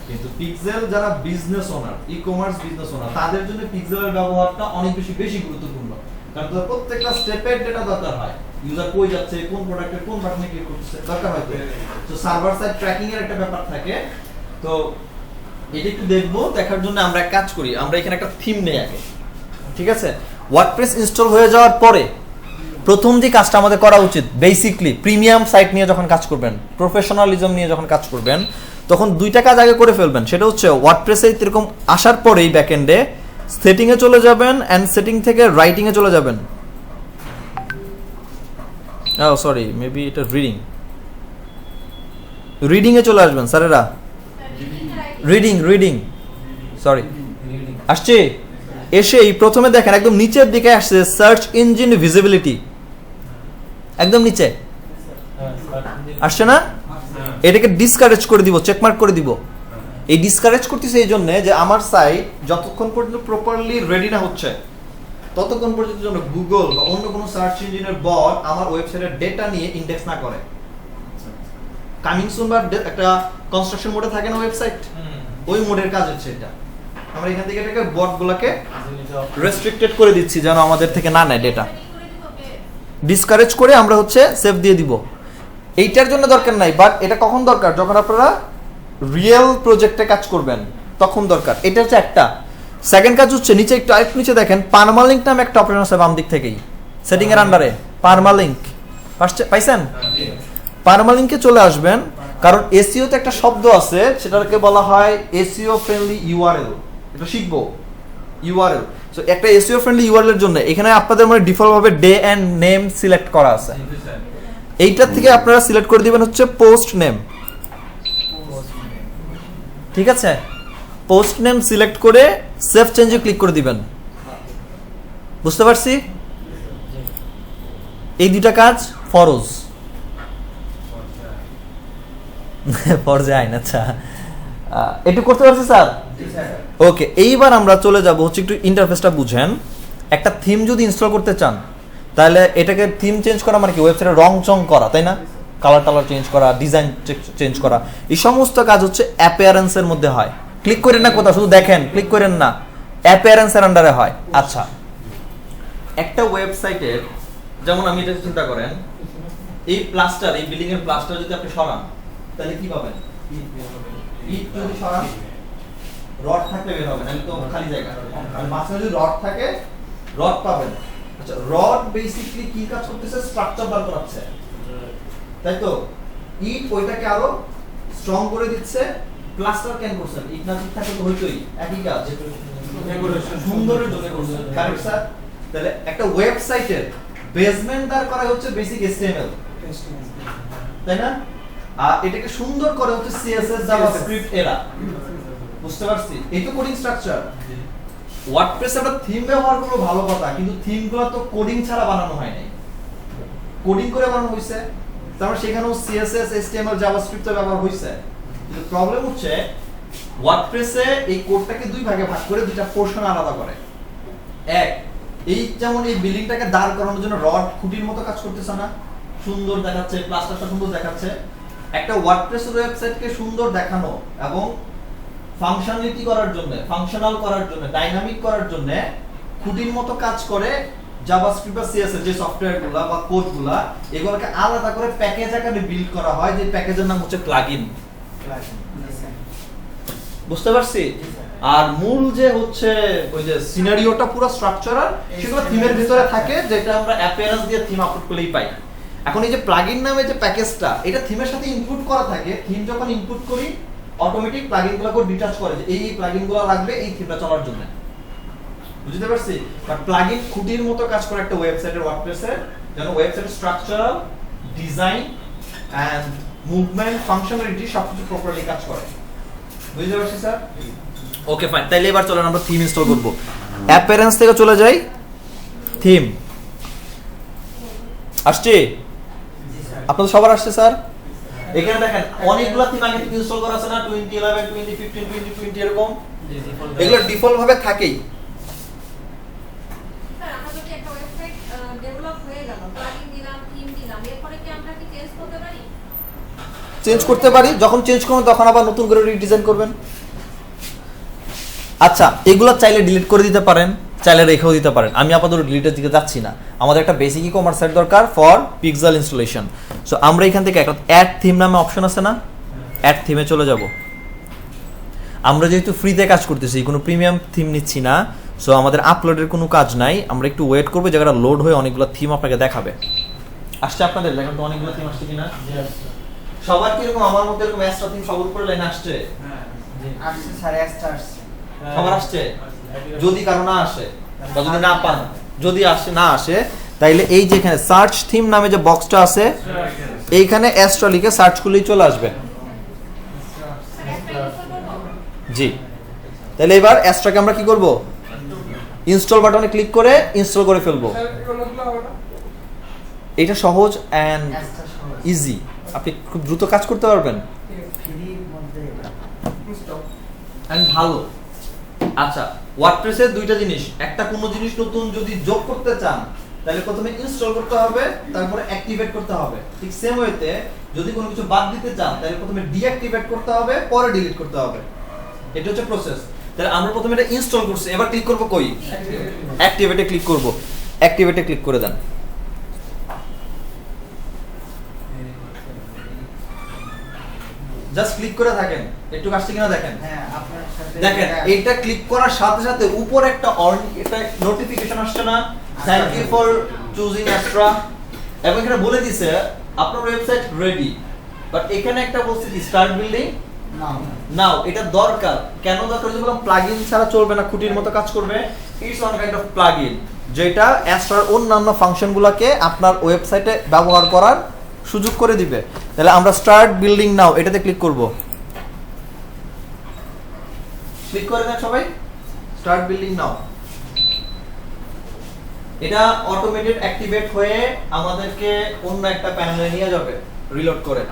কিন্তু পিক্সেল যারা business owner, e-commerce business owner, তাদের জন্য পিক্সেলের ব্যবহারটা অনেক বেশি গুরুত্বপূর্ণ। কারণ তাদের প্রত্যেকটা স্টেপের ডেটা দরকার হয়, ইউজার কই যাচ্ছে, কোন প্রোডাক্টের কোন বাটনে ক্লিক করতেছে, দরকার হয়। তো সার্ভার সাইড ট্র্যাকিং এর একটা ব্যাপার থাকে। তো এটা একটু দেখবো, দেখার জন্য আমরা এক কাজ করি, আমরা এখানে একটা থিম নেই আগে, ঠিক আছে? ওয়ার্ডপ্রেস ইনস্টল হয়ে যাওয়ার পরে প্রথম যে কাজটা আমাদের করা উচিত, বেসিকলি প্রিমিয়াম সাইট নিয়ে যখন কাজ করবেন, প্রফেশনালিজম নিয়ে যখন কাজ করবেন, তখন দুইটা কাজ আগে করে ফেলবেন। সেটা হচ্ছে ওয়ার্ডপ্রেসে এরকম আসার পরেই ব্যাকএন্ডে সেটিংয়ে চলে যাবেন, অ্যান্ড সেটিং থেকে রাইটিংয়ে চলে যাবেন। সরি, মেবি এটা রিডিংয়ে চলে আসবেন স্যারেরা। রিডিং সরি, আসছে। এসেই প্রথমে দেখেন একদম নিচের দিকে আসছে সার্চ ইঞ্জিন ভিজিবিলিটি, একদম নিচে আসছে না? এটাকে ডিসকারেজ করে দিব, চেকমার্ক করে দিব। এই ডিসকারেজ করতেছে এই জন্য যে আমার সাইট যতক্ষণ পর্যন্ত প্রপারলি রেডি না হচ্ছে ততক্ষণ পর্যন্ত যেন গুগল বা অন্য কোনো সার্চ ইঞ্জিনের বট আমার ওয়েবসাইটের ডেটা নিয়ে ইন্ডেক্স না করে। কামিং সুন বা একটা কনস্ট্রাকশন মোডে থাকে না ওয়েবসাইট, ওই মোডের কাজ হচ্ছে এটা। আমরা এখান থেকে এটাকে বটগুলোকে রেস্ট্রিক্টেড করে দিচ্ছি যেন আমাদের থেকে না নেয় ডেটা, ডিসকারেজ করে আমরা হচ্ছে সেভ দিয়ে দিব। এইটার জন্য দরকার নাই, বাট এটা কখন দরকার? যখন আপনারা রিয়েল প্রজেক্টে কাজ করবেন তখন দরকার। এটা হচ্ছে একটা। সেকেন্ড কাজ হচ্ছে নিচে একটু আরেকটু নিচে দেখেন পারমালিঙ্ক নামে একটা অপশন আছে বাম দিক থেকেই সেটিং এর আন্ডারে পারমালিঙ্ক পাইছেন পারমালিঙ্কে চলে আসবেন কারণ এসইও তে একটা শব্দ আছে সেটাকে বলা হয় এসইও ফ্রেন্ডলি ইউআরএল এটা শিখবো ইউআরএল সো একটা এসইও ফ্রেন্ডলি ইউআরএল এর জন্য এখানে আপনাদের মানে ডিফল্ট ভাবে ডে এন্ড নেম সিলেক্ট করা আছে এইটার থেকে আপনারা সিলেক্ট করে দিবেন হচ্ছে পোস্ট নেম ঠিক আছে পোস্ট নেম সিলেক্ট করে সেভ চেঞ্জে ক্লিক করে দিবেন বুঝতে পারছি এই দুইটা কাজ ফরজ ফরজে আইন আচ্ছা একটু করতে পারছি স্যার ওকে এইবার আমরা চলে যাব হচ্ছে একটু ইন্টারফেসটা বুঝেন একটা থিম যদি ইনস্টল করতে চান তাহলে এটাকে থিম চেঞ্জ করা মানে কি ওয়েবসাইটে রং চং করা তাই না কালার টালার চেঞ্জ করা ডিজাইন চেঞ্জ করা এই সমস্ত কাজ হচ্ছে অ্যাপিয়ারেন্সের মধ্যে হয় ক্লিক করেন না কোথাও শুধু দেখেন ক্লিক করেন না অ্যাপিয়ারেন্সের আন্ডারে হয় আচ্ছা একটা ওয়েবসাইটের যেমন আমি এটা চিন্তা করেন এই প্লাস্টার এই বিল্ডিং এর প্লাস্টার যদি আপনি সরান তাহলে কি পাবেন ইট যদি সরান রড থাকলে বের হবে নাহলে তো খালি জায়গা আর মাঝখানে যদি রড থাকে রড পাবেন আচ্ছা রড বেসিক্যালি কি কাজ করতেছে স্ট্রাকচার বার করাচ্ছে তাই তো ইট ওইটাকে আরো স্ট্রং করে দিচ্ছে প্লাস্টার কেন করছেন ইট না ঠিক থাকে তো হইতোই একই কাজ সুন্দরের জন্য করছেন কারেক্ট স্যার তাহলে একটা ওয়েবসাইটের বেসমেন্ট দাঁড় করা হচ্ছে বেসিক HTML তাই না আর এটাকে সুন্দর করে হচ্ছে CSS জাভাস্ক্রিপ্ট এরা বুঝতে পারছি এই তো কোডিং স্ট্রাকচার ওয়ার্ডপ্রেসে আমরা থিম ব্যবহার করব ভালো কথা কিন্তু থিমগুলো তো কোডিং ছাড়া বানানো হয় নাই কোডিং করে বানানো হইছে তারপর সেখানেও CSS HTML জাভাস্ক্রিপ্ট ব্যবহার হইছে কিন্তু প্রবলেম হচ্ছে ওয়ার্ডপ্রেসে এই কোডটাকে দুই ভাগে ভাগ করে দুইটা পোরশন আলাদা করে এক এই যেমন এই বিল্ডিংটাকে দাঁড় করানোর জন্য রড খুঁটির মতো কাজ করতেছে না সুন্দর দেখাচ্ছে প্লাস্টারটা সুন্দর দেখাচ্ছে একটা ওয়ার্ডপ্রেস ওয়েবসাইটকে সুন্দর দেখানো এবং ফাংশনালিটি করার জন্য ফাংশনাল করার জন্য ডাইনামিক করার জন্য খুঁটির মতো কাজ করে জাভাস্ক্রিপ্ট বা CSS যে সফটওয়্যারগুলো বা কোডগুলো এগুলোকে আলাদা করে প্যাকেজ আকারে বিল্ড করা হয় যে প্যাকেজের নাম হচ্ছে প্লাগইন বুঝতে পারছি আর মূল যে হচ্ছে ওই যে সিনারিওটা পুরো স্ট্রাকচারাল সেগুলো থিমের ভিতরে থাকে যেটা আমরা অ্যাপিয়ারেন্স দিয়ে থিম আপলোড করলেই পাই এখন এই যে প্লাগইন নামে যে প্যাকেজটা এটা থিমের সাথে ইনপুট করা থাকে থিম যখন ইনপুট করি অটোমেটিক প্লাগইনগুলোকে ডিটাচ করে যে এই প্লাগইনগুলো লাগবে এই থিমটা চলার জন্য বুঝতে পারছি বাট প্লাগইন খুঁটির মতো কাজ করে একটা ওয়েবসাইটের ওয়ার্ডপ্রেসে যেন ওয়েবসাইটের structural design and movement functionality সবকিছু প্রপারলি কাজ করে বুঝতে পারছি স্যার ওকে ফাইন তাইলে এবার চলেন আমরা থিম ইনস্টল করব অ্যাপিয়ারেন্স থেকে চলে যাই থিম আসছে আপনাদের সবার আসছে স্যার এখানে দেখেন অনেকগুলো থিম আগে থেকে ইনস্টল করা আছে না 2011 2015 2020 এরকম এগুলো ডিফল্ট ভাবে থাকেই স্যার আমরা যদি একটা ওয়েবসাইট ডেভেলপ হয়ে গেল প্লাগইন দিলাম থিম দিলাম এরপরে কি আমরা কি চেঞ্জ করতে পারি চেঞ্জ করতে পারি যখন চেঞ্জ করবেন তখন আবার নতুন করে রিডিজাইন করবেন আচ্ছা এগুলো চাইলে ডিলিট করে দিতে পারেন চাইলে রেখেও দিতে পারেন আমি আপাতত ডিলিটের দিকে যাচ্ছি না আমাদের একটা বেসিক ই-কমার্স সাইট দরকার ফর পিক্সেল ইনস্টলেশন সো আমরা এখান থেকে একটা অ্যাড থিম নামে অপশন আছে না অ্যাড থিমে চলে যাব আমরা যেহেতু ফ্রিতে কাজ করতেছি কোনো প্রিমিয়াম থিম নিচ্ছি না সো আমাদের আপলোডের কোনো কাজ নাই আমরা একটু ওয়েট করবো জায়গাটা লোড হয়ে অনেকগুলো থিম আপনাকে দেখাবে আসছে আপনাদের দেখেন তো অনেকগুলো থিম আসছে কিনা সবার কি এরকম আমার মধ্যে এরকম এক্সট্রা থিম সবার উপরে লাইন আসছে আসছে সাড়ে আসছে আসছে সবার আসছে যদি কারো না আসে বা যদি না পান যদি আসে না আসে তাইলে এই যে এখানে সার্চ থিম নামে যে বক্সটা আছে এইখানে অ্যাস্ট্রা লিখে সার্চ করলেই চলে আসবে জি তাহলে এবার অ্যাস্ট্রাকে আমরা কি করব ইনস্টল বাটনে ক্লিক করে ইনস্টল করে ফেলবো এটা সহজ এন্ড ইজি আপনি খুব দ্রুত কাজ করতে পারবেন এন্ড ভালো আচ্ছা ওয়ার্ডপ্রেসের দুইটা জিনিস একটা কোনো জিনিস নতুন যদি যোগ করতে চান তাহলে প্রথমে ইনস্টল করতে হবে তারপরে অ্যাক্টিভেট করতে হবে ঠিক সেম ওয়েতে যদি কোনো কিছু বাদ দিতে চান তাহলে প্রথমে ডিঅ্যাক্টিভেট করতে হবে পরে ডিলিট করতে হবে এটা হচ্ছে প্রসেস তাহলে আমরা প্রথমে এটা ইনস্টল করছি এবার ক্লিক করব কই অ্যাক্টিভেটে ক্লিক করব অ্যাক্টিভেটে ক্লিক করে দেন জাস্ট ক্লিক করে থাকেন, একটু কাজটা কিনা দেখেন। হ্যাঁ আপনার সাথে দেখেন এইটা ক্লিক করার সাথে সাথে উপরে একটা এটা নোটিফিকেশন আসছে না, thank you for choosing Astra, এবং এখানে বলে দিছে আপনার ওয়েবসাইট রেডি, বাট এখানে একটা বলছে কি স্টার্ট বিল্ডিং নাও। এটা দরকার, কেন দরকার? যে বললাম প্লাগইন ছাড়া চলবে না, খুঁটির মতো কাজ করবে। It's one kind of plugin যেটা অ্যাস্ট্রার অন্যান্য ফাংশনগুলোকে আপনার ওয়েবসাইটে ব্যবহার করার সুযোগ করে দিবে। তাহলে আমরা স্টার্ট বিল্ডিং নাও এটাতে ক্লিক করব। ক্লিক করে দেন সবাই, স্টার্ট বিল্ডিং নাও। এটা অটোমেটেড অ্যাক্টিভেট হয়ে আমাদেরকে অন্য একটা প্যানেলে নিয়ে যাবে রিলোড করে।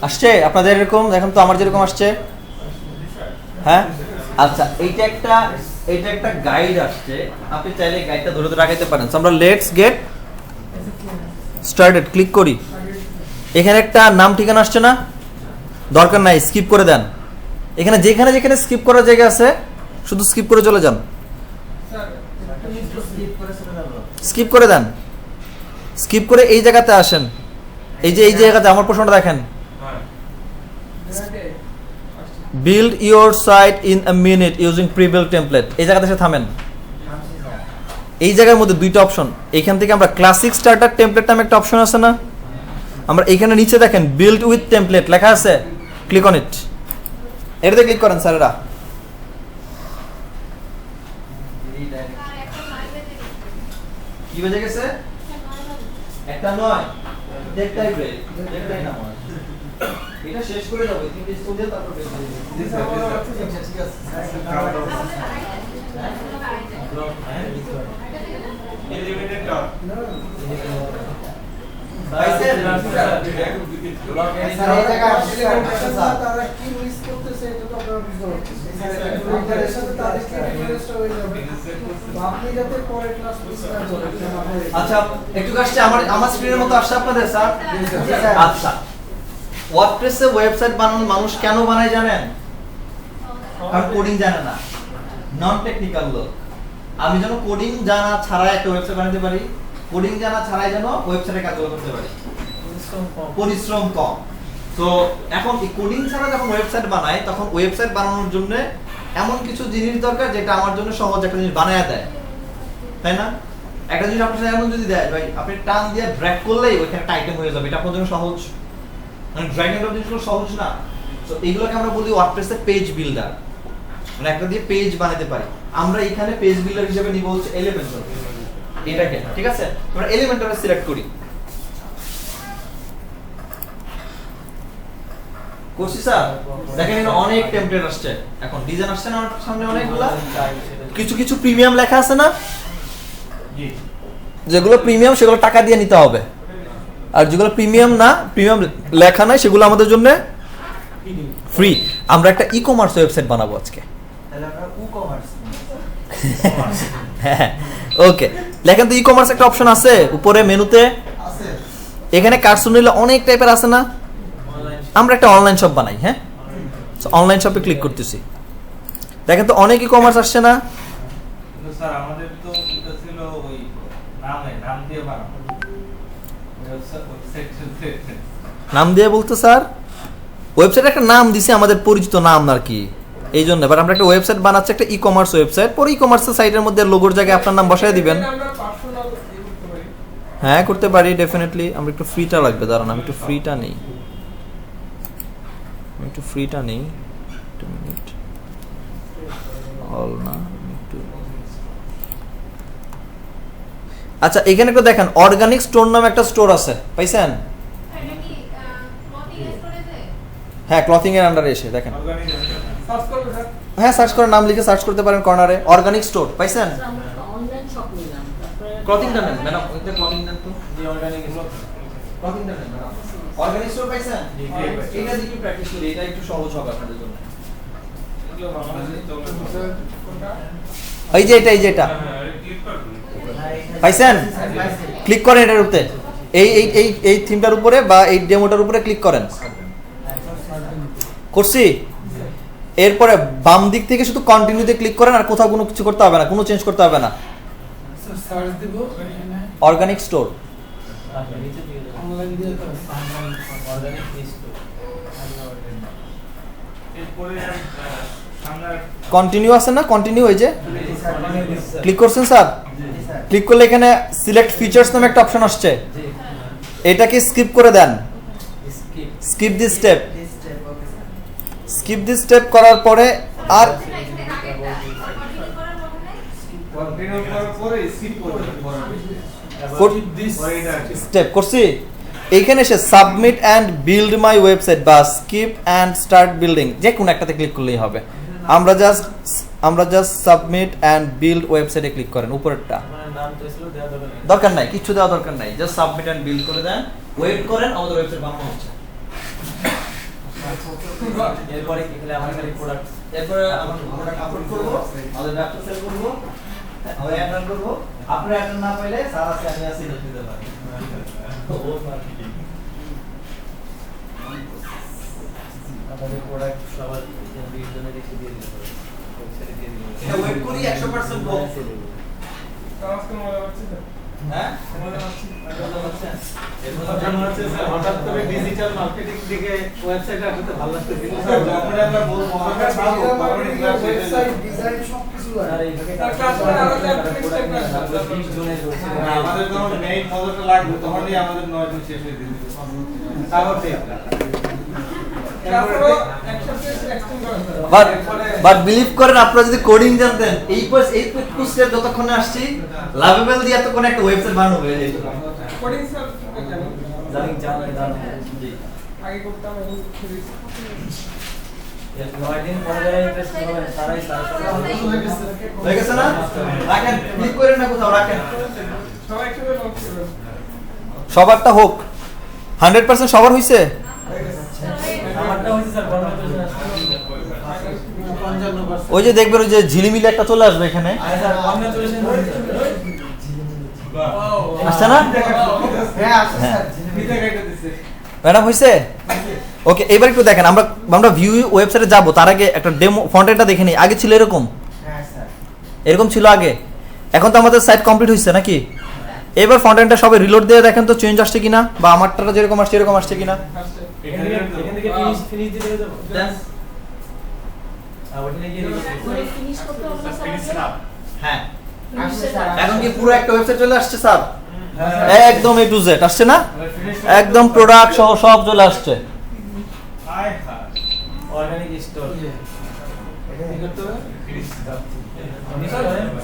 আসছে আপনাদের এরকম? দেখেন তো আমার যেরকম আসছে। হ্যাঁ আচ্ছা, এইটা একটা গাইড আসছে, আপনি চাইলে গাইডটা ধরে ধরে রাখাইতে পারেন। আমরা লেটস গেট স্টার্টেড ক্লিক করি। এখানে একটা নাম ঠিকানা আসছে না, দরকার নাই, স্কিপ করে দেন। এখানে যেখানে যেখানে স্কিপ করার জায়গা আছে শুধু স্কিপ করে চলে যান, স্কিপ করে দেন, স্কিপ করে এই জায়গাতে আসেন। এই যে এই জায়গাতে আমার প্রশ্নটা দেখেন, build your site in a minute using pre-built template, এই জায়গাতে এসে থামেন। এই জায়গার মধ্যে দুইটা অপশন, এখান থেকে আমরা ক্লাসিক স্টার্টার টেমপ্লেট নামে একটা অপশন আছে না, আমরা এখানে নিচে দেখেন বিল্ড উইথ টেমপ্লেট লেখা আছে, ক্লিক অন ইট। এটাতে ক্লিক করেন স্যারেরা। কি বেজে গেছে? একটা নয়, দেখটাই ব্রেক, দেখটাই না হয়। এটা শেষ করে যাবে, কিন্তু স্টুডিও তারপর বের করে দিবে। ঠিক আছে এলিমিনেট ডট পাইছেন? স্যার এই জায়গা আসলে তারা কি মিস করতেছে এটা তো আপনারা বুঝতে পারছেন। এর সাথে তাদের কি ডিফারেন্স হয়ে যাবে, আপনি যাতে পরে ক্লাস মিস না করেন। আচ্ছা একটু আসছে আমার স্ক্রিনের মতো আসছে আপনাদের স্যার? আচ্ছা, ওয়ার্ডপ্রেসে ওয়েবসাইট বানানোর মানুষ কেন বানায় জানেন? কারণ কোডিং জানে না, নন টেকনিক্যাল লোক। আমি যেন কোডিং জানা ছাড়া একটা ওয়েবসাইট বানাতে পারি, কোডিং জানা ছাড়াই যেন ওয়েবসাইটে কাজ করতে পারি, পরিশ্রম কম। তো এখন এই কোডিং ছাড়া যখন ওয়েবসাইট বানাই তখন ওয়েবসাইট বানানোর জন্য এমন কিছু জিনিস দরকার যেটা আমার জন্য সহজ একটা জিনিস বানায় দেয়, তাই না? একটা জিনিস আপনার সাথে এমন যদি দেয় ভাই আপনি টান দিয়ে ড্র্যাগ করলেই ওইখানে একটা আইটেম হয়ে যাবে, এটা আপনার জন্য সহজ, মানে ড্র্যাগ এন্ড ড্রপ জিনিসগুলো সহজ না। তো এইগুলোকে আমরা বলি ওয়ার্ডপ্রেসে পেজ বিল্ডার, মানে একটা দিয়ে পেজ বানাতে পারি। আমরা এখানে পেজ বিল্ডার হিসেবে নিব হচ্ছে এলিমেন্টর, এটাকে, ঠিক আছে? আমরা এলিমেন্টরে সিলেক্ট করি, করছি স্যার। দেখেন এখানে অনেক টেমপ্লেট আসছে, এখন ডিজাইন আসছে না আমার সামনে অনেকগুলা, কিছু কিছু প্রিমিয়াম লেখা আছে না, যেগুলো প্রিমিয়াম সেগুলো টাকা দিয়ে নিতে হবে, আর যেগুলো প্রিমিয়াম না, প্রিমিয়াম লেখা নাই, সেগুলো আমাদের জন্য ফ্রি। আমরা একটা ই কমার্স ওয়েবসাইট বানাবো আজকে। তাহলে আমরা ই-কমার্স হ্যাঁ ওকে, দেখেন তো ই কমার্স একটা অপশন আছে উপরে মেনুতে, এখানে কার্সন নিলে অনেক টাইপের আছে না, আমরা একটা অনলাইন শপ বানাই। হ্যাঁ, অনলাইন শপে ক্লিক করতেছি, দেখেন তো অনেক ই কমার্স আসছে না। কিন্তু স্যার আমাদের তো এটা ছিল ওই নাম দিয়ে বানাবো ওয়েবসাইট, নাম দিয়ে বলতে স্যার ওয়েবসাইট একটা নাম দিছি, আমাদের পরিচিত নাম আর কি, এই জন্য। বাট আমরা একটা ওয়েবসাইট বানাচ্ছি, একটা ই কমার্স ওয়েবসাইট, পরে ই কমার্সের সাইটের মধ্যে লোগোর জায়গায় আপনার নাম বসায় দিবেন। আমরা পার্সোনাল করতে পারি। হ্যাঁ করতে পারি ডেফিনেটলি। আমরা একটু ফ্রিটা লাগবে, দাঁড়ান আমি একটু ফ্রিটা নেই, একটু মিনিট, অল না একটু। আচ্ছা এখানে একটু দেখেন অর্গানিক স্টোর নামে একটা স্টোর আছে, পাইছেন? এটা কি ক্লথিং স্টোরেজে? হ্যাঁ ক্লথিং এর আন্ডারে এসে দেখেন, সার্চ করবে স্যার। হ্যাঁ সার্চ করে নাম লিখে সার্চ করতে পারেন কর্নারে, অর্গানিক স্টোর পাইছেন? আমরা অনলাইন শপ নিলাম, তারপরে ক্লথিংটা নেন ম্যাডাম, ওইটা ক্লথিং নেন তো, যে অর্গানিক ক্লথিংটা নেন ম্যাডাম। অর্গানিক স্টোর পাইছেন? জি, জি, পাইছি। এটা দিয়ে একটু প্র্যাকটিস করি, এটা একটু সহজ হবে আপনাদের জন্য। এগুলো বাংলাদেশে চলে কোনটা? এই যে এটা ক্লিক করুন। পাইছেন? ক্লিক করেন এটার উপরে, এই থিমটার উপরে বা এই ডেমোটার উপরে ক্লিক করেন। করছি। এরপরে বাম দিক থেকে শুধু কন্টিনিউতে ক্লিক করেন, আর কোথাও কোনো কিছু করতে হবে না, কোনো চেঞ্জ করতে হবে না। সার্চ দিব এখানে অর্গানিক স্টোর অনলাইন দিয়ে তো অর্গানিক স্টোর এরপরে আমরা কন্টিনিউ আছে না, কন্টিনিউ এই যে ক্লিক করছেন স্যার, ক্লিক করলে এখানে সিলেক্ট ফিচার্স নামে একটা অপশন আসছে, এটাকে স্কিপ করে দেন, skip skip this step. Skip this step করার পরে আর কন্টিনিউ করার পরে স্কিপ করতে স্টেপ করছি। এইখানে এসে submit and build my website বা স্কিপ অ্যান্ড স্টার্ট বিল্ডিং যে কোনো একটাতে ক্লিক করলেই হবে। আমরা জাস্ট সাবমিট অ্যান্ড বিল্ড ওয়েবসাইটে ক্লিক করেন, উপরেরটা। মানে নাম তো ছিল দেওয়া দরকার নেই। দরকার নাই, কিছু দেওয়া দরকার নাই, জাস্ট সাবমিট অ্যান্ড বিল্ড করে দেন, ওয়েট করেন, আমাদের ওয়েবসাইট বানানো হচ্ছে। এরপরে কি খেলে আমার খালি প্রোডাক্ট এরপরে আমরা প্রোডাক্ট আপলোড করব, আমাদের ব্যবসা সেল করব, আমরা অ্যাড রান করব। আপনারা অ্যাড না পাইলে স্যার আছে, আমি আছি, লিখে দিতে পারি। ওর মার্কেটিং আমাদের প্রোডাক্ট সবার বিজনে রেখে দিয়ে দিতে হবে, ওয়েবসাইটে দিয়ে দিতে এটা ওয়েট করি 100% হোক। আজকে মজা হচ্ছে তো হ্যাঁ মজা হচ্ছে হঠাৎ করে ডিজিটাল মার্কেটিং দিকে ওয়েবসাইটে আসতে ভালো লাগতেছিল স্যার, যখন আমরা বলবো আমরা পাবো ওয়েবসাইট ডিজাইন সব কিছু আর এইভাবে তার কাজ করে আরো চার দিন প্রোডাক্ট step রাখবে। 20 জনের না, আমাদের যখন মেইন মজাটা লাগবে তখনই আমাদের 9 দিন শেষ হয়ে দিবে তারপর ঠিক তারপরে একসাথে এক্সটেন্ড করা স্যার বাট বিলিভ করেন, আপনারা যদি কোডিং জানতেন, এই স্টেপ যতক্ষণে আসছি লাভেবল দিয়ে এতক্ষণ একটা ওয়েবসাইট বানানো হয়ে যেত। কোডিং স্যার জানি জানি জি আগে করতাম, এখন ফ্রি। এর 9 দিন পরে যারা ইন্টারেস্ট হবে তারাই হয়ে গেছে না? রাখেন, ক্লিক করেন না, কোথাও রাখেন, সবাই একসাথে লঞ্চ করবেন। সবারটা হোক। 100% সবার হইছে? আমারটা হইছে স্যার কনভার্সেশন আসছে 55% ওই যে দেখবেন ওই যে ঝিলিমিলি একটা চলে আসবে এখানে, আর স্যার কনভার্সেশন আসছে না? হ্যাঁ আছে স্যার বিতে কেটে দিছে ম্যাডাম হইছে? ওকে, এবার একটু দেখেন, আমরা ভিউ ওয়েবসাইটে যাব, তার আগে একটা ডেমো ফন্টেনটা দেখে নিই। আগে ছিল এরকম, হ্যাঁ স্যার এরকম ছিল আগে, এখন তো আমাদের সাইট কমপ্লিট হইছে নাকি? এবার ফন্টেনটা সবাই রিলোড দিয়ে দেখেন তো চেঞ্জ আসছে কিনা, বা আমারটা যেরকম আসছে এরকম আসছে কিনা। আসছে। এখান থেকে ফিনিশ দিতে দেবো আর ওখানে গিয়ে মানে ফিনিশ করতে হবে না স্যার? হ্যাঁ, আসছে স্যার। এখন কি পুরো একটা ওয়েবসাইট চলে আসছে স্যার? হ্যাঁ একদম A to Z আসছে না? ফিনিশ একদম প্রোডাক্ট সহ সব চলে আসছে। আয় হ্যাঁ অর্গানিক স্টোর এটা কি করতে হবে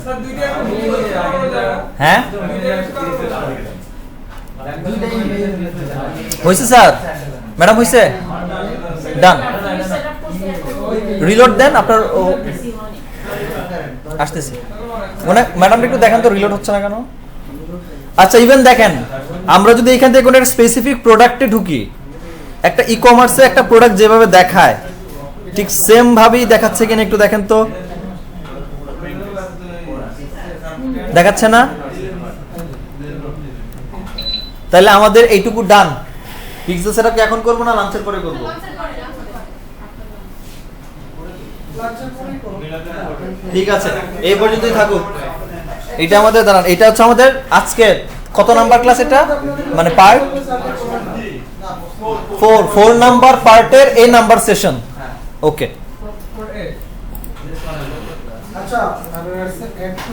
স্যার দুইটা এখন মিলিয়ে করতে পারবো যারা। হ্যাঁ দুইটা একটু করা হবে। হয়েছে স্যার? ম্যাডাম হয়েছে? ডান। ফিনিশ সেটআপ করতে এখন রিলোড দেন আপনার বেশি হয়নি। আসতেছে। মানে ম্যাডাম একটু দেখেন তো রিলোড হচ্ছে না কেন? আচ্ছা, ইভেন দেখেন, আমরা যদি এখান থেকে কোনো একটা স্পেসিফিক প্রোডাক্টে ঢুকি, একটা ই কমার্সে একটা প্রোডাক্ট যেভাবে দেখায় ঠিক সেম ভাবেই দেখাচ্ছে কিনা একটু দেখেন তো। দেখাচ্ছে না? তাহলে আমাদের এইটুকু ডান। পিক্সেল সেটআপ কি এখন করব না লাঞ্চের পরে করব? ঠিক আছে, এই পর্যন্তই থাকুক। এটা আমাদের দাঁড়ান, এটা হচ্ছে আমাদের আজকে কত নাম্বার ক্লাস? এটা মানে পার্ট 4 নাম্বার পার্টের এ number session. Okay, For A। আচ্ছা আর একটু